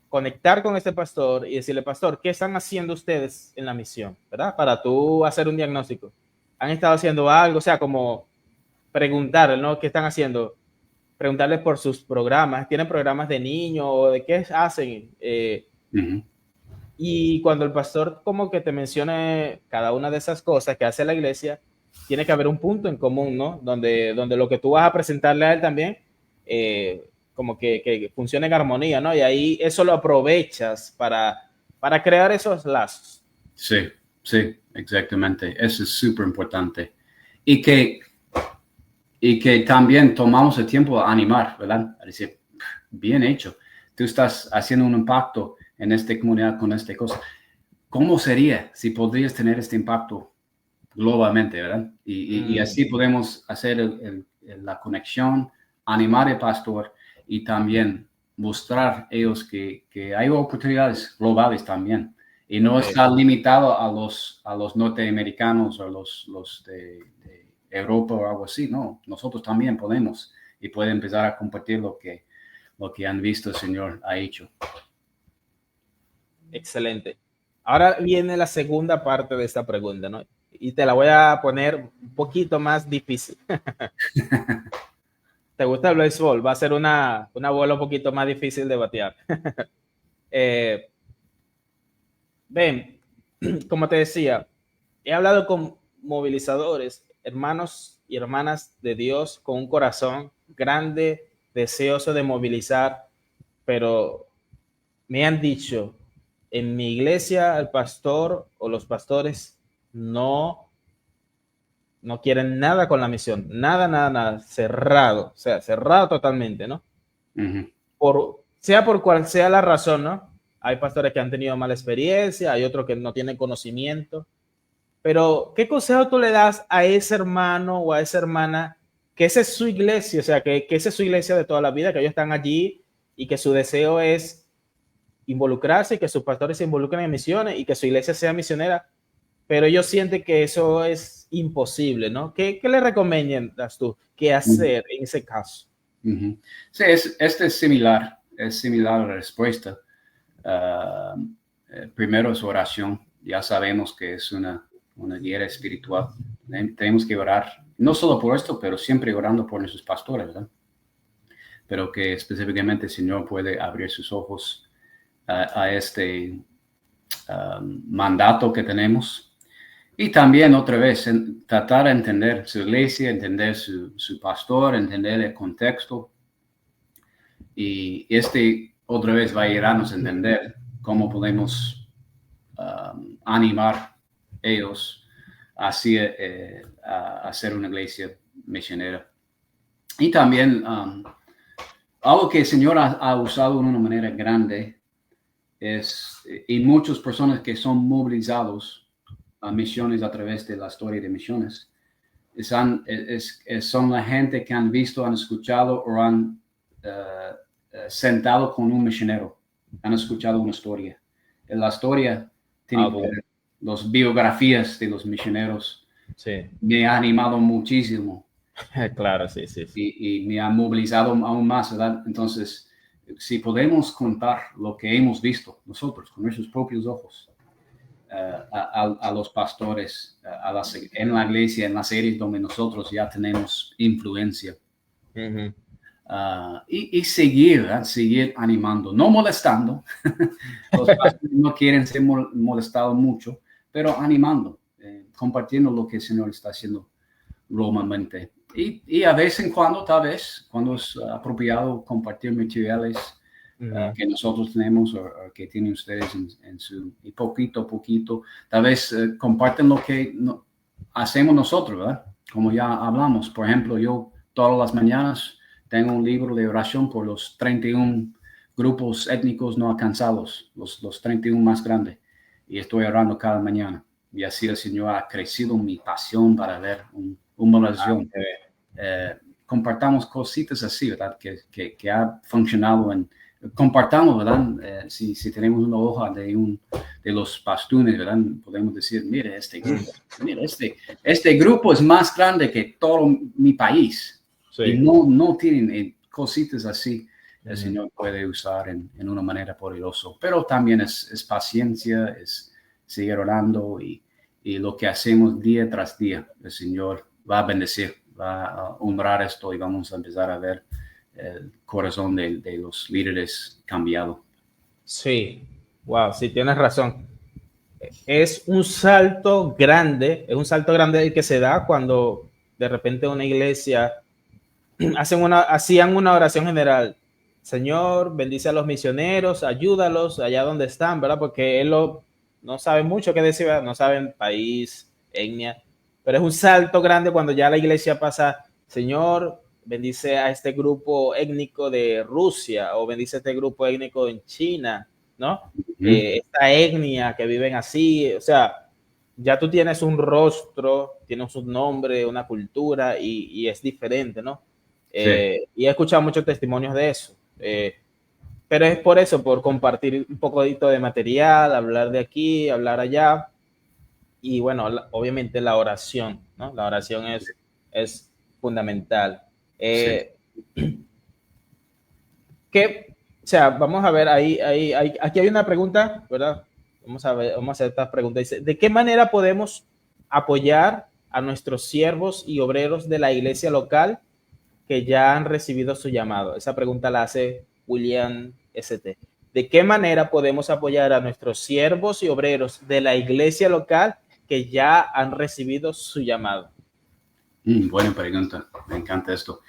Speaker 3: conectar con este pastor y decirle: pastor, ¿qué están haciendo ustedes en la misión? ¿Verdad? Para tú hacer un diagnóstico. ¿Han estado haciendo algo? O sea, como preguntarle, ¿no? ¿Qué están haciendo? Preguntarles por sus programas. ¿Tienen programas de niños o de qué hacen? Y cuando el pastor como que te mencione cada una de esas cosas que hace la iglesia, tiene que haber un punto en común, ¿no? Donde lo que tú vas a presentarle a él también, como que funcione en armonía, ¿no? Y ahí eso lo aprovechas para crear esos lazos.
Speaker 4: Sí, exactamente. Eso es súper importante. Y que también tomamos el tiempo a animar, ¿verdad? A decir, bien hecho. Tú estás haciendo un impacto en esta comunidad con esta cosa. ¿Cómo sería si podrías tener este impacto globalmente, verdad? Y así podemos hacer la conexión, animar al pastor y también mostrar ellos que hay oportunidades globales también. Y no está limitado a los norteamericanos o los de Europa o algo así, no. Nosotros también podemos y pueden empezar a compartir lo que han visto el Señor ha hecho.
Speaker 3: Excelente. Ahora viene la segunda parte de esta pregunta, ¿no? Y te la voy a poner un poquito más difícil. ¿Te gusta el béisbol? Va a ser una bola un poquito más difícil de batear. Ven, como te decía, he hablado con movilizadores, hermanos y hermanas de Dios con un corazón grande, deseoso de movilizar, pero me han dicho: en mi iglesia el pastor o los pastores no quieren nada con la misión, nada, cerrado, o sea, cerrado totalmente, ¿no? Sea por cual sea la razón, ¿no? Hay pastores que han tenido mala experiencia, hay otros que no tienen conocimiento, pero ¿qué consejo tú le das a ese hermano o a esa hermana que esa es su iglesia, o sea, que esa es su iglesia de toda la vida, que ellos están allí y que su deseo es involucrarse y que sus pastores se involucren en misiones y que su iglesia sea misionera, pero ellos sienten que eso es imposible, ¿no? ¿Qué le recomiendas tú? ¿Qué hacer en ese caso?
Speaker 4: Sí, este es similar a la respuesta. Primero es oración. Ya sabemos que es una guerra espiritual. Tenemos que orar, no solo por esto, pero siempre orando por nuestros pastores, ¿verdad? Pero que específicamente el Señor puede abrir sus ojos a este mandato que tenemos. Y también otra vez tratar de entender su iglesia, entender su pastor, entender el contexto. Y otra vez va a ayudarnos a entender cómo podemos animar a ellos así a hacer una iglesia misionera. Y también algo que el Señor ha usado de una manera grande y muchas personas que son movilizados a misiones a través de la historia de misiones son la gente que han visto, han escuchado o han sentado con un misionero, han escuchado una historia. En la historia tiene las biografías de los misioneros.
Speaker 3: Sí.
Speaker 4: Me ha animado muchísimo.
Speaker 3: Claro, sí.
Speaker 4: Y me ha movilizado aún más, ¿verdad? Entonces, si podemos contar lo que hemos visto nosotros con nuestros propios ojos a los pastores, en la iglesia, en las series donde nosotros ya tenemos influencia, y seguir animando, no molestando. Los pastores no quieren ser molestados mucho, pero animando, compartiendo lo que el Señor está haciendo globalmente. Y a vez en cuando, tal vez, cuando es apropiado, compartir materiales que nosotros tenemos o que tienen ustedes y poquito a poquito, tal vez comparten lo que hacemos nosotros, ¿verdad? como ya hablamos, por ejemplo, yo todas las mañanas tengo un libro de oración por los 31 grupos étnicos no alcanzados, los 31 más grandes, y estoy orando cada mañana. Y así el Señor ha crecido mi pasión para ver una oración. Compartamos cositas así, ¿verdad? Que ha funcionado compartamos, ¿verdad? Si tenemos una hoja de los pastunes, ¿verdad? Podemos decir, mire, este grupo es más grande que todo mi país. Sí. Y no tienen cositas así. El Señor puede usar en una manera poderosa. Pero también es paciencia, es seguir orando y lo que hacemos día tras día. El Señor va a bendecir, va a honrar esto y vamos a empezar a ver el corazón de los líderes cambiado.
Speaker 3: Sí, wow, sí, tienes razón. Es un salto grande el que se da cuando de repente una iglesia hacían una oración general. Señor, bendice a los misioneros, ayúdalos allá donde están, ¿verdad? Porque no sabe mucho qué decir, ¿verdad? No saben país, etnia, pero es un salto grande cuando ya la iglesia pasa, Señor, bendice a este grupo étnico de Rusia o bendice a este grupo étnico en China, ¿no? Esta etnia que viven así, o sea, ya tú tienes un rostro, tienes un nombre, una cultura y es diferente, ¿no? Sí. Y he escuchado muchos testimonios de eso. Pero es por eso, por compartir un poquito de material, hablar de aquí, hablar allá. Y bueno, obviamente la oración, ¿no? La oración es fundamental. O sea, vamos a ver, aquí hay una pregunta, ¿verdad? Vamos a hacer esta pregunta. Dice, ¿de qué manera podemos apoyar a nuestros siervos y obreros de la iglesia local que ya han recibido su llamado? Esa pregunta la hace William St. ¿De qué manera podemos apoyar a nuestros siervos y obreros de la iglesia local que ya han recibido su llamado?
Speaker 4: Buena pregunta, me encanta esto.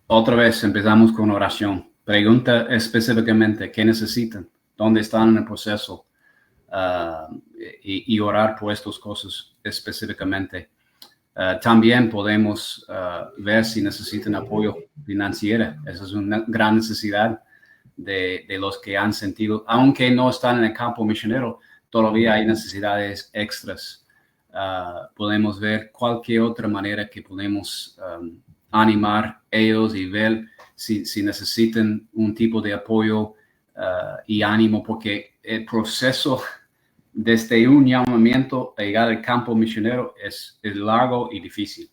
Speaker 4: Otra vez empezamos con oración. Pregunta específicamente qué necesitan, dónde están en el proceso y orar por estas cosas específicamente. También podemos ver si necesitan apoyo financiero. Esa es una gran necesidad de los que han sentido, aunque no están en el campo misionero, todavía hay necesidades extras. Podemos ver cualquier otra manera que podemos animar ellos y ver si necesitan un tipo de apoyo y ánimo, porque el proceso desde un llamamiento a llegar al campo misionero es largo y difícil.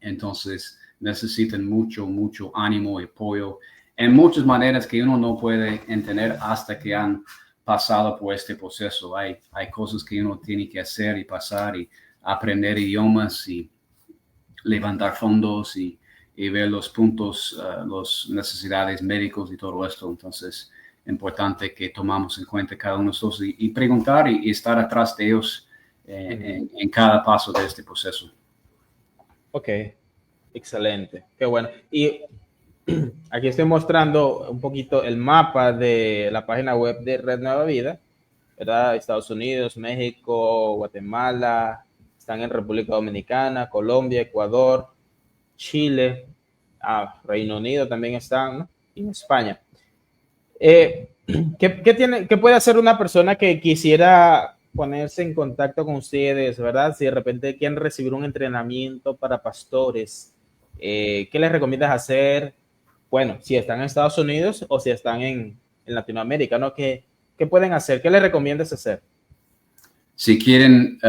Speaker 4: Entonces necesitan mucho ánimo y apoyo en muchas maneras que uno no puede entender hasta que han pasado por este proceso. Hay cosas que uno tiene que hacer y pasar y aprender idiomas y levantar fondos y ver los puntos, las necesidades médicos y todo esto. Entonces, importante que tomamos en cuenta cada uno de nosotros y preguntar y estar atrás de ellos en cada paso de este proceso.
Speaker 3: Ok, excelente, qué bueno. Y aquí estoy mostrando un poquito el mapa de la página web de Red Nueva Vida, ¿verdad? Estados Unidos, México, Guatemala, están en República Dominicana, Colombia, Ecuador, Chile, Reino Unido también están, ¿no? Y en España. ¿Qué puede hacer una persona que quisiera ponerse en contacto con ustedes, verdad? Si de repente quieren recibir un entrenamiento para pastores, ¿qué les recomiendas hacer? Bueno, si están en Estados Unidos o si están en Latinoamérica, ¿no? ¿Qué pueden hacer? ¿Qué les recomiendas hacer?
Speaker 4: Si quieren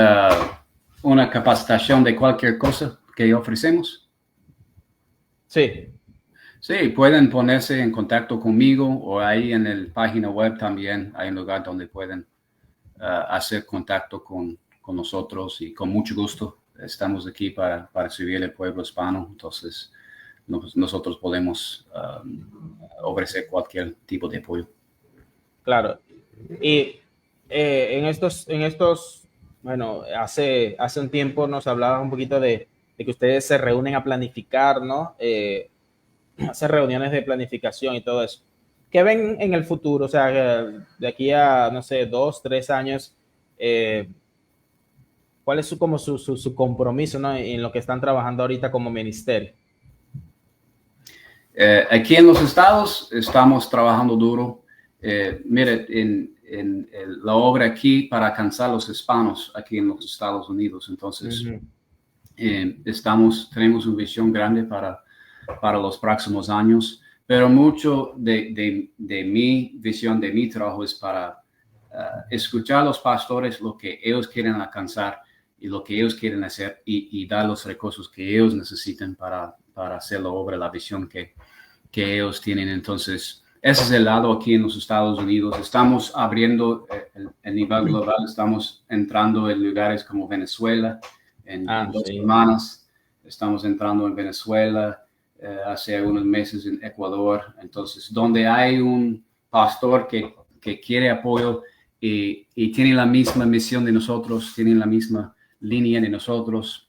Speaker 4: una capacitación de cualquier cosa que ofrecemos.
Speaker 3: Sí.
Speaker 4: Sí, pueden ponerse en contacto conmigo o ahí en la página web también hay un lugar donde pueden hacer contacto con nosotros y con mucho gusto. Estamos aquí para servir al pueblo hispano, entonces nosotros podemos ofrecer cualquier tipo de apoyo.
Speaker 3: Claro. Y en estos, bueno, hace un tiempo nos hablaba un poquito de que ustedes se reúnen a planificar, ¿no? Hacer reuniones de planificación y todo eso. ¿Qué ven en el futuro? O sea, de aquí a, no sé, 2, 3 años, ¿Cuál es su compromiso, ¿no? En lo que están trabajando ahorita como ministerio?
Speaker 4: Aquí en los estados estamos trabajando duro. Mire, en la obra aquí para alcanzar los hispanos aquí en los Estados Unidos. Entonces, tenemos una visión grande para los próximos años, pero mucho de mi visión, de mi trabajo es para escuchar a los pastores lo que ellos quieren alcanzar y lo que ellos quieren hacer y dar los recursos que ellos necesitan para hacer la obra, la visión que ellos tienen. Entonces, ese es el lado aquí en los Estados Unidos. Estamos abriendo el nivel global, estamos entrando en lugares como Venezuela. En 2 semanas estamos entrando en Venezuela, hace algunos meses en Ecuador. Entonces, donde hay un pastor que quiere apoyo y tiene la misma misión de nosotros, tiene la misma línea de nosotros,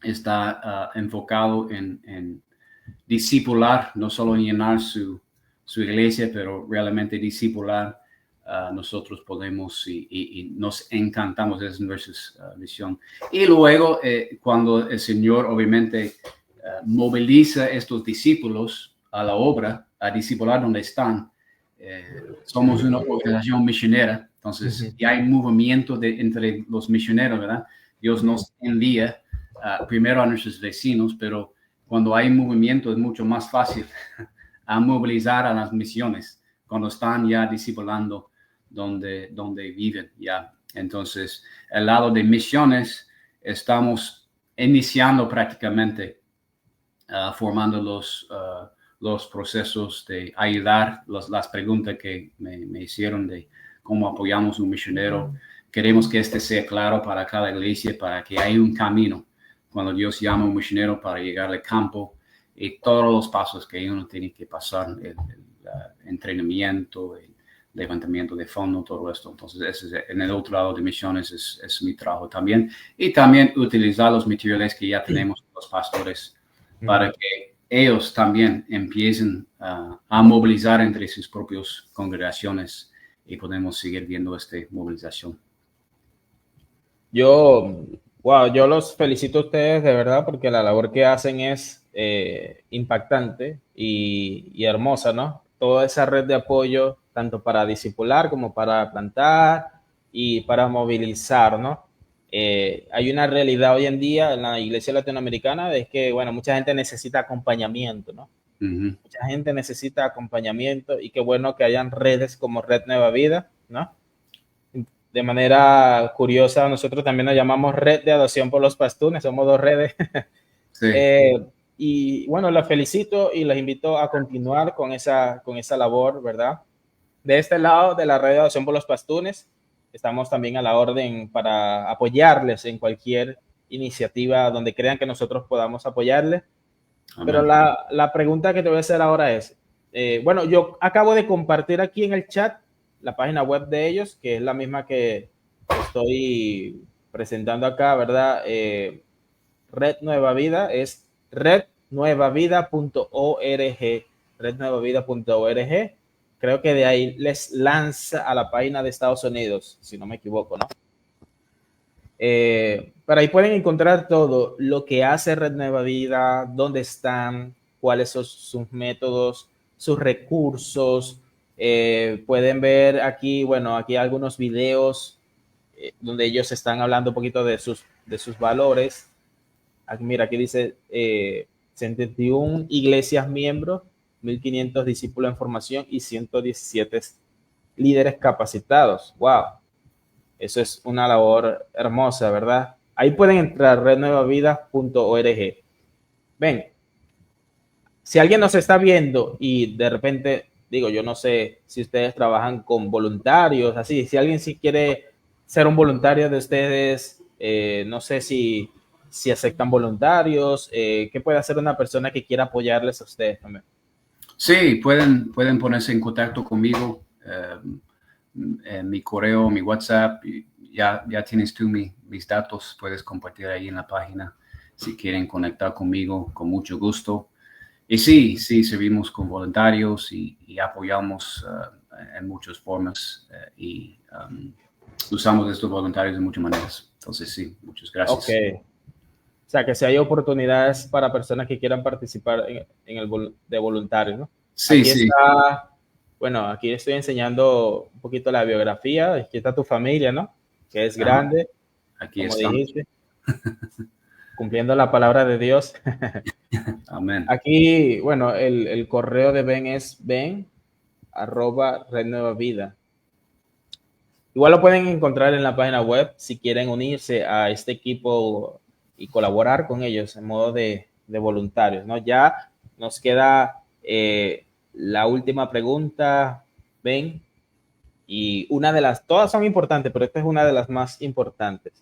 Speaker 4: está enfocado en discipular, no solo llenar su iglesia, pero realmente discipular. Nosotros podemos y nos encantamos, es nuestra misión. Y luego, cuando el Señor obviamente moviliza estos discípulos a la obra, a discipular donde están, somos una organización misionera, entonces ya hay movimiento entre los misioneros, ¿verdad? Dios nos envía primero a nuestros vecinos, pero cuando hay movimiento es mucho más fácil a movilizar a las misiones cuando están ya discipulando donde viven ya. Entonces, el lado de misiones, estamos iniciando prácticamente formando los procesos de ayudar, las preguntas que me hicieron de cómo apoyamos un misionero. Queremos que este sea claro para cada iglesia, para que haya un camino cuando Dios llama a un misionero para llegar al campo y todos los pasos que uno tiene que pasar, el entrenamiento, el levantamiento de fondos, todo esto. Entonces, ese es, en el otro lado de misiones es mi trabajo también. Y también utilizar los materiales que ya tenemos los pastores para que ellos también empiecen a movilizar entre sus propias congregaciones y podemos seguir viendo esta movilización.
Speaker 3: Yo los felicito a ustedes de verdad porque la labor que hacen es impactante y hermosa, ¿no? Toda esa red de apoyo, tanto para discipular como para plantar y para movilizar, ¿no? Hay una realidad hoy en día en la iglesia latinoamericana es que, bueno, mucha gente necesita acompañamiento, ¿no? Mucha gente necesita acompañamiento y qué bueno que hayan redes como Red Nueva Vida, ¿no? De manera curiosa, nosotros también nos llamamos Red de Adopción por los Pastunes, somos 2 redes. Sí. Y bueno, las felicito y les invito a continuar con esa labor, ¿verdad? De este lado de la Red de Adopción por los Pastunes, estamos también a la orden para apoyarles en cualquier iniciativa donde crean que nosotros podamos apoyarles. Amén. Pero la pregunta que te voy a hacer ahora es, bueno, yo acabo de compartir aquí en el chat la página web de ellos, que es la misma que estoy presentando acá, ¿verdad? Red Nueva Vida es rednuevavida.org, rednuevavida.org. Creo que de ahí les lanza a la página de Estados Unidos, si no me equivoco, ¿no? Pero ahí pueden encontrar todo lo que hace Red Nueva Vida, dónde están, cuáles son sus métodos, sus recursos. Pueden ver aquí, bueno, aquí algunos videos donde ellos están hablando un poquito de sus valores. Aquí, mira, aquí dice 71 iglesias miembros, 1.500 discípulos en formación y 117 líderes capacitados. ¡Wow! Eso es una labor hermosa, ¿verdad? Ahí pueden entrar, rednuevavida.org. Ven, si alguien nos está viendo y de repente, digo, yo no sé si ustedes trabajan con voluntarios, así, si alguien sí quiere ser un voluntario de ustedes, no sé si aceptan voluntarios, ¿qué puede hacer una persona que quiera apoyarles a ustedes también?
Speaker 4: Sí, pueden ponerse en contacto conmigo, mi correo, mi WhatsApp, ya tienes tú mis datos, puedes compartir ahí en la página si quieren conectar conmigo, con mucho gusto. Y sí, servimos con voluntarios y apoyamos en muchas formas. usamos estos voluntarios de muchas maneras. Entonces, sí, muchas gracias.
Speaker 3: Ok. O sea, que si hay oportunidades para personas que quieran participar de voluntarios, ¿no?
Speaker 4: Sí,
Speaker 3: Aquí
Speaker 4: sí.
Speaker 3: está, bueno, aquí estoy enseñando un poquito la biografía. Aquí está tu familia, ¿no? Que es grande,
Speaker 4: Aquí
Speaker 3: como
Speaker 4: estamos.
Speaker 3: dijiste, cumpliendo la palabra de Dios.
Speaker 4: Amén.
Speaker 3: Aquí, bueno, el correo de Ben es ben@Red Nueva Vida. Igual lo pueden encontrar en la página web si quieren unirse a este equipo y colaborar con ellos en modo de voluntarios, ¿no? Ya nos queda la última pregunta, Ben, y todas son importantes, pero esta es una de las más importantes.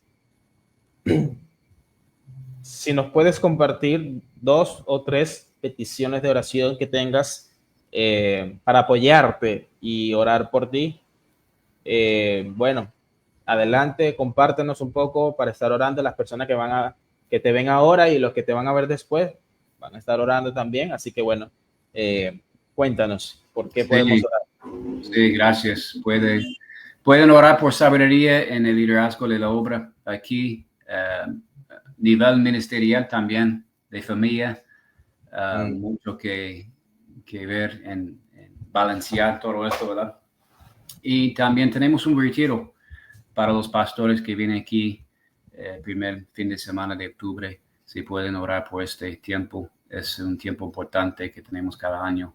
Speaker 3: Si nos puedes compartir 2 o 3 peticiones de oración que tengas para apoyarte y orar por ti, bueno, adelante, compártenos un poco para estar orando. Las personas que te ven ahora y los que te van a ver después van a estar orando también. Así que bueno, cuéntanos por qué podemos orar.
Speaker 4: Sí, gracias. Pueden orar por sabiduría en el liderazgo de la obra aquí, nivel ministerial también, de familia, mucho que ver en balancear todo esto, ¿verdad? Y también tenemos un retiro para los pastores que vienen aquí primer fin de semana de octubre. Si pueden orar por este tiempo, es un tiempo importante que tenemos cada año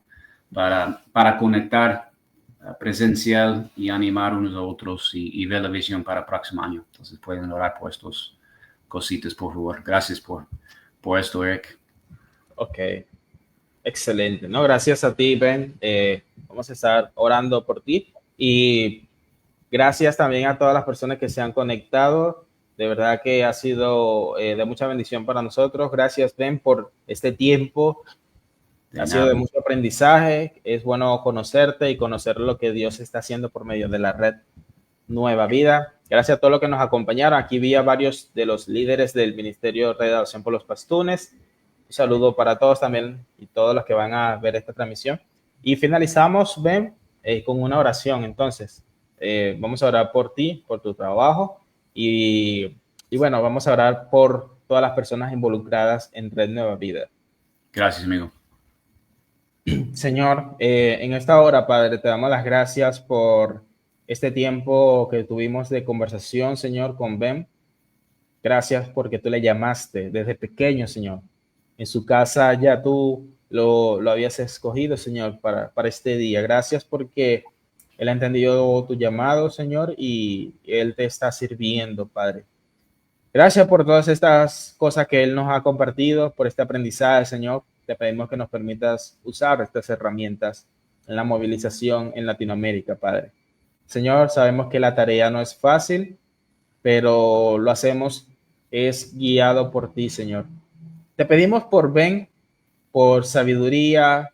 Speaker 4: para conectar presencial y animar unos a otros y ver la visión para el próximo año. Entonces pueden orar por estos cositas, por favor. Gracias por esto, Eric.
Speaker 3: Ok, excelente. No, gracias a ti, Ben. Vamos a estar orando por ti y gracias también a todas las personas que se han conectado. De verdad que ha sido de mucha bendición para nosotros. Gracias, Ben, por este tiempo. Ha sido de mucho aprendizaje. Es bueno conocerte y conocer lo que Dios está haciendo por medio de la red Nueva Vida. Gracias a todos los que nos acompañaron. Aquí vi a varios de los líderes del Ministerio Red de Adoración por los Pastunes. Un saludo para todos también y todos los que van a ver esta transmisión. Y finalizamos, Ben, con una oración. Entonces, vamos a orar por ti, por tu trabajo y bueno, vamos a orar por todas las personas involucradas en Red Nueva Vida.
Speaker 4: Gracias, amigo.
Speaker 3: Señor, en esta hora, Padre, te damos las gracias por este tiempo que tuvimos de conversación, Señor, con Ben. Gracias porque tú le llamaste desde pequeño, Señor. En su casa ya tú lo habías escogido, Señor, para este día. Gracias porque él ha entendido tu llamado, Señor, y él te está sirviendo, Padre. Gracias por todas estas cosas que él nos ha compartido, por este aprendizaje, Señor. Te pedimos que nos permitas usar estas herramientas en la movilización en Latinoamérica, Padre. Señor, sabemos que la tarea no es fácil, pero lo hacemos es guiado por ti, Señor. Te pedimos por Ben, por sabiduría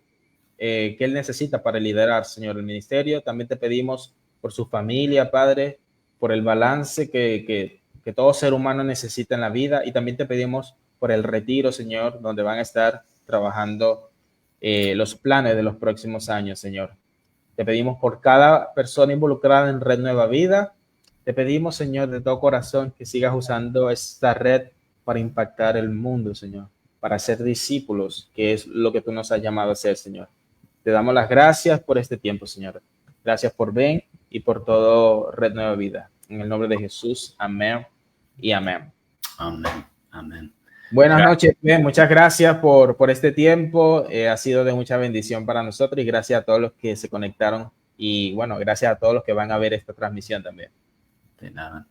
Speaker 3: que él necesita para liderar, Señor, el ministerio. También te pedimos por su familia, Padre, por el balance que todo ser humano necesita en la vida. Y también te pedimos por el retiro, Señor, donde van a estar trabajando los planes de los próximos años, Señor. Te pedimos por cada persona involucrada en Red Nueva Vida. Te pedimos, Señor, de todo corazón que sigas usando esta red para impactar el mundo, Señor, para ser discípulos, que es lo que tú nos has llamado a ser, Señor. Te damos las gracias por este tiempo, Señor. Gracias por Ben y por todo Red Nueva Vida. En el nombre de Jesús, amén y amén.
Speaker 4: Amén, amén.
Speaker 3: Buenas noches, Ben. Muchas gracias por este tiempo. Ha sido de mucha bendición para nosotros y gracias a todos los que se conectaron y bueno, gracias a todos los que van a ver esta transmisión también.
Speaker 4: De nada.